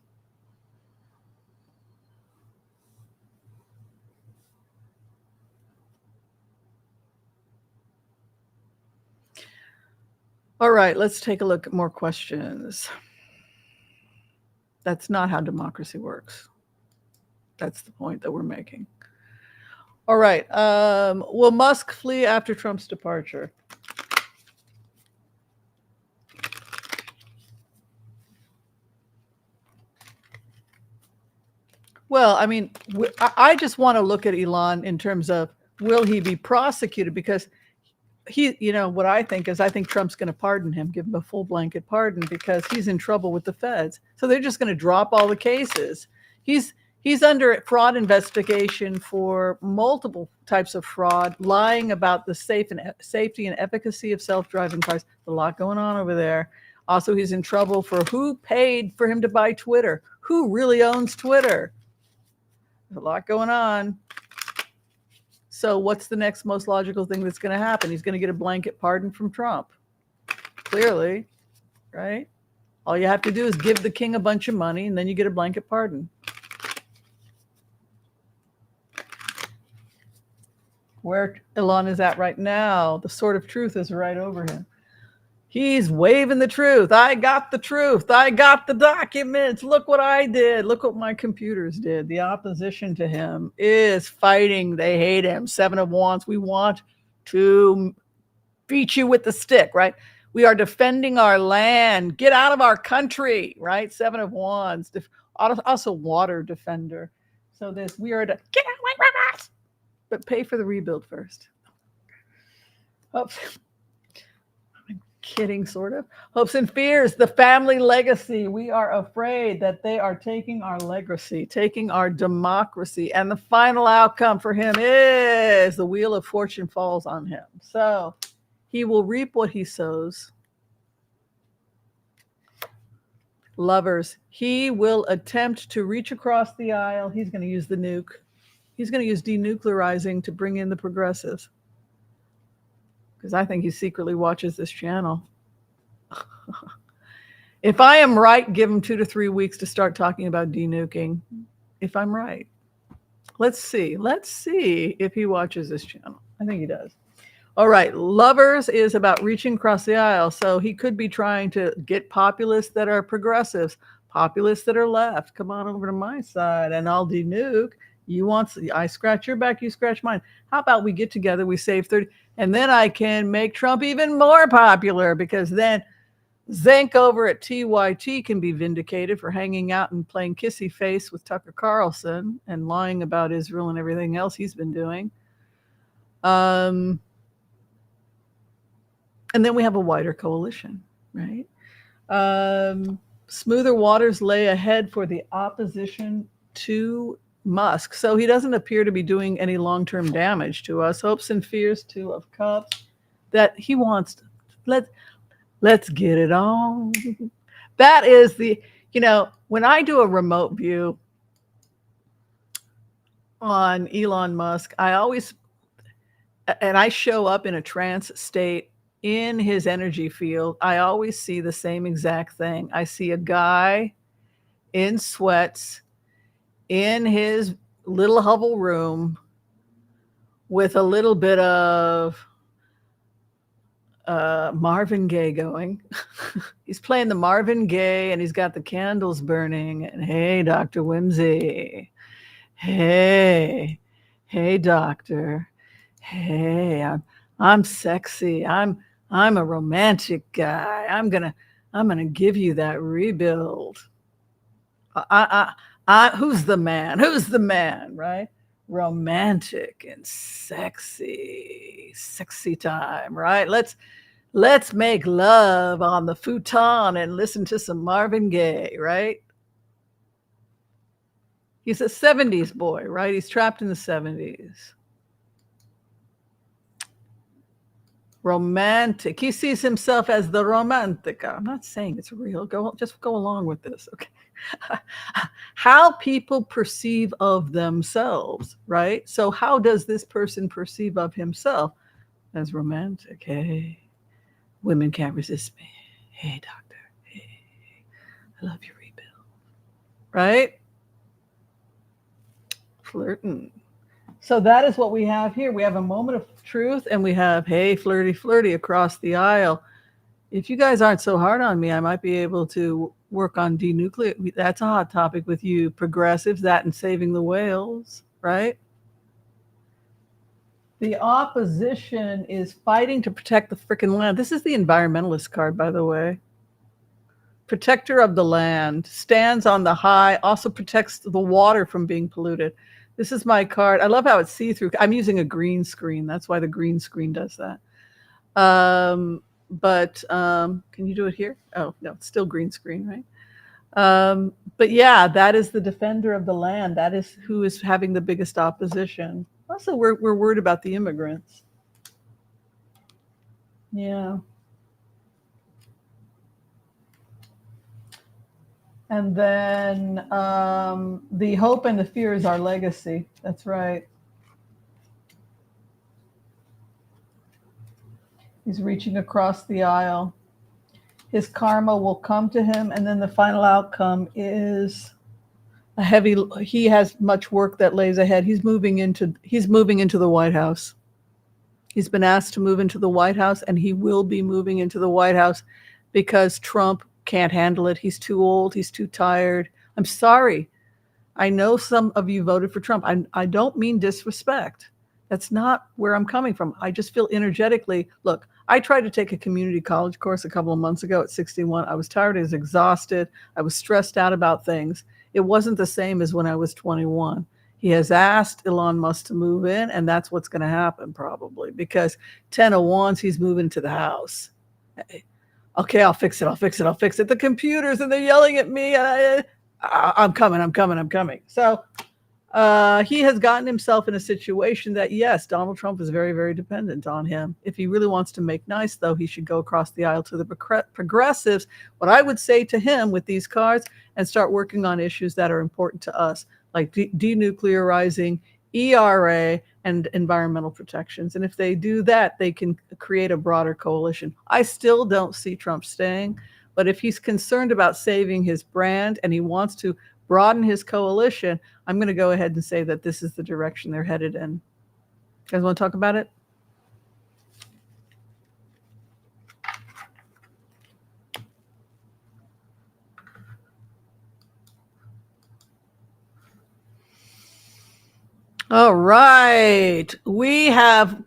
All right, let's take a look at more questions. That's not how democracy works. That's the point that we're making. All right. Will Musk flee after Trump's departure? Well, I mean, I just want to look at Elon in terms of, will he be prosecuted? Because what I think is, I think Trump's going to pardon him, give him a full blanket pardon, because he's in trouble with the feds. So they're just going to drop all the cases. He's under fraud investigation for multiple types of fraud, lying about the safety and efficacy of self-driving cars. There's a lot going on over there. Also, he's in trouble for who paid for him to buy Twitter. Who really owns Twitter? There's a lot going on. So what's the next most logical thing that's going to happen? He's going to get a blanket pardon from Trump. Clearly, right? All you have to do is give the king a bunch of money, and then you get a blanket pardon. Where Elon is at right now, the sword of truth is right over him. He's waving the truth. I got the truth. I got the documents. Look what I did. Look what my computers did. The opposition to him is fighting. They hate him. Seven of Wands. We want to beat you with the stick, right? We are defending our land. Get out of our country, right? Seven of Wands. Also water defender. So we are to get away from us, but pay for the rebuild first. Oh, I'm kidding, sort of. Hopes and fears, the family legacy. We are afraid that they are taking our legacy, taking our democracy. And the final outcome for him is the wheel of fortune falls on him. So he will reap what he sows. Lovers, he will attempt to reach across the aisle. He's going to use the nuke. He's going to use denuclearizing to bring in the progressives. Because I think he secretly watches this channel. If I am right, give him 2 to 3 weeks to start talking about denuking. If I'm right. Let's see. Let's see if he watches this channel. I think he does. All right. Lovers is about reaching across the aisle. So he could be trying to get populists that are progressives, populists that are left. Come on over to my side and I'll denuke. I scratch your back, you scratch mine. How about we get together, we save 30, and then I can make Trump even more popular, because then Zank over at TYT can be vindicated for hanging out and playing kissy face with Tucker Carlson and lying about Israel and everything else he's been doing. And then we have a wider coalition, right? Smoother waters lay ahead for the opposition to Musk. So he doesn't appear to be doing any long-term damage to us. Hopes and fears, 2 of Cups, that he wants to, let's get it on. That is when I do a remote view on Elon Musk, I show up in a trance state in his energy field. I always see the same exact thing. I see a guy in sweats in his little hovel room with a little bit of Marvin Gaye going. He's playing the Marvin Gaye and he's got the candles burning. And hey, Dr. Whimsy. Hey, doctor. Hey, I'm sexy. I'm a romantic guy. I'm gonna give you that rebuild. Who's the man? Who's the man, right? Romantic and sexy time, right? Let's make love on the futon and listen to some Marvin Gaye, right? He's a 70s boy, right? He's trapped in the 70s. Romantic. He sees himself as the romantica. I'm not saying it's real. Just go along with this, okay? How people perceive of themselves, right? So how does this person perceive of himself? As romantic. Hey, women can't resist me. Hey, doctor. Hey, I love your rebuild. Right? Flirting. So that is what we have here. We have a moment of truth and we have, hey, flirty across the aisle. If you guys aren't so hard on me, I might be able to work on denuclear. That's a hot topic with you progressives, that and saving the whales, right? The opposition is fighting to protect the freaking land. This is the environmentalist card, by the way. Protector of the land, stands on the high, also protects the water from being polluted. This is my card. I love how it's see-through. I'm using a green screen. That's why the green screen does that. But can you do it here? Oh, no, it's still green screen, right? But yeah, that is the defender of the land. That is who is having the biggest opposition. Also, we're worried about the immigrants. Yeah. And then the hope and the fear is our legacy. That's right. He's reaching across the aisle. His karma will come to him, and then the final outcome is a heavy. He has much work that lays ahead. He's moving into the White House. He's been asked to move into the White House, and he will be moving into the White House because Trump can't handle it. He's too old. He's too tired. I'm sorry. I know some of you voted for Trump. I don't mean disrespect. That's not where I'm coming from. I just feel energetically. Look, I tried to take a community college course a couple of months ago at 61. I was tired. I was exhausted. I was stressed out about things. It wasn't the same as when I was 21. He has asked Elon Musk to move in, and that's what's going to happen probably, because 10 of wands, he's moving to the house. Okay, I'll fix it. The computers, and they're yelling at me. I'm coming. So he has gotten himself in a situation that, yes, Donald Trump is very, very dependent on him. If he really wants to make nice, though, he should go across the aisle to the progressives, what I would say to him with these cards, and start working on issues that are important to us, like denuclearizing, ERA, and environmental protections. And if they do that, they can create a broader coalition. I still don't see Trump staying, but if he's concerned about saving his brand and he wants to broaden his coalition, I'm going to go ahead and say that this is the direction they're headed in. You guys want to talk about it? All right. We have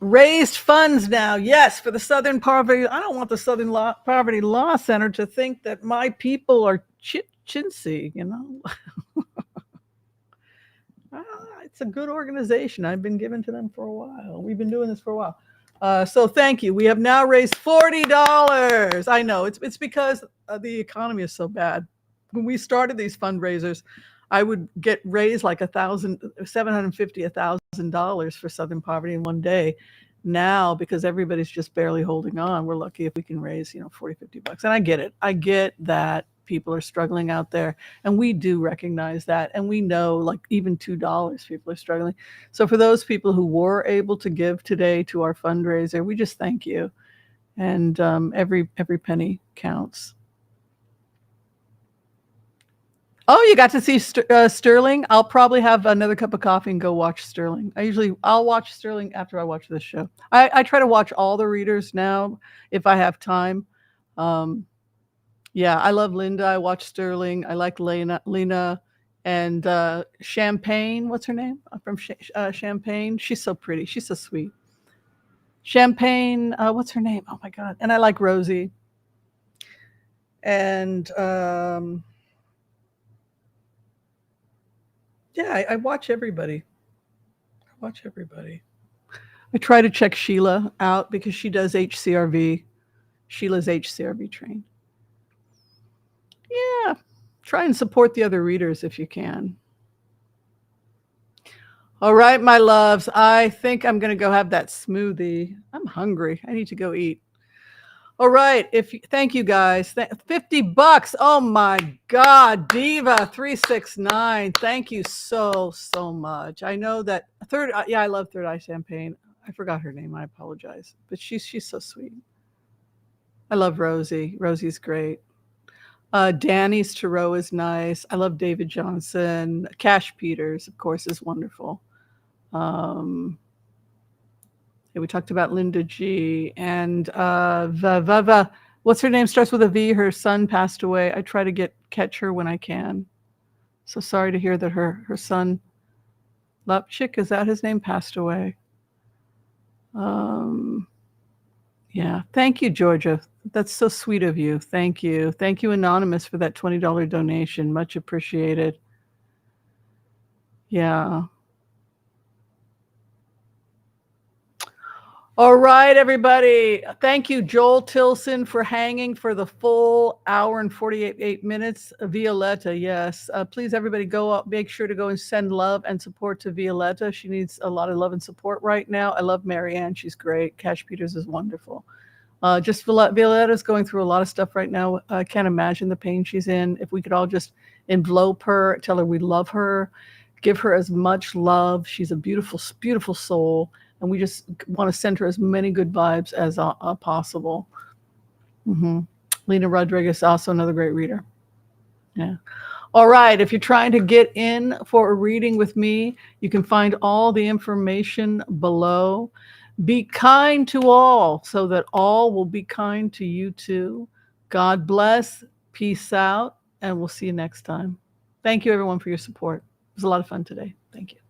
raised funds now. Yes, for the Southern Poverty. I don't want the Southern Poverty Law Center to think that my people are chintzy, you know. It's a good organization. I've been given to them for a while. We've been doing this for a while. So thank you. We have now raised $40. I know it's because the economy is so bad. When we started these fundraisers, I would get raised like $750,000 for Southern poverty in one day. Now, because everybody's just barely holding on, we're lucky if we can raise, $40-50. And I get it. I get that people are struggling out there, and we do recognize that, and we know, like, even $2 people are struggling. So for those people who were able to give today to our fundraiser, we just thank you, and every penny counts. Oh, you got to see Sterling? I'll probably have another cup of coffee and go watch Sterling. I'll watch Sterling after I watch this show. I try to watch all the readers now if I have time. Yeah, I love Linda. I watch Sterling. I like Lena and Champagne. What's her name? From Champagne. She's so pretty. She's so sweet. Champagne. What's her name? Oh my God. And I like Rosie. And yeah, I watch everybody. I try to check Sheila out because she does HCRV. Sheila's HCRV trained. Yeah, try and support the other readers if you can. All right, my loves. I think I'm going to go have that smoothie. I'm hungry. I need to go eat. All right. Thank you guys. $50. Oh my God. Diva 369. Thank you so much. I know that I love Third Eye Champagne. I forgot her name. I apologize. But she's so sweet. I love Rosie. Rosie's great. Danny's Tarot is nice. I love David Johnson. Cash Peters, of course, is wonderful. We talked about Linda G. And what's her name? Starts with a V. Her son passed away. I try to catch her when I can. So sorry to hear that her son, Lapchik, is that his name, passed away. Yeah. Thank you, Georgia. That's so sweet of you. Thank you. Thank you, Anonymous, for that $20 donation. Much appreciated. Yeah. All right, everybody. Thank you, Joel Tilson, for hanging for the full hour and 48 minutes. Violetta, yes. Please, everybody, go up. Make sure to go and send love and support to Violetta. She needs a lot of love and support right now. I love Marianne. She's great. Cash Peters is wonderful. Violetta's going through a lot of stuff right now. I can't imagine the pain she's in. If we could all just envelope her, tell her we love her, give her as much love. She's a beautiful, beautiful soul. And we just want to center as many good vibes as possible. Lena Rodriguez, also another great reader. Yeah. All right. If you're trying to get in for a reading with me, you can find all the information below. Be kind to all so that all will be kind to you too. God bless. Peace out. And we'll see you next time. Thank you, everyone, for your support. It was a lot of fun today. Thank you.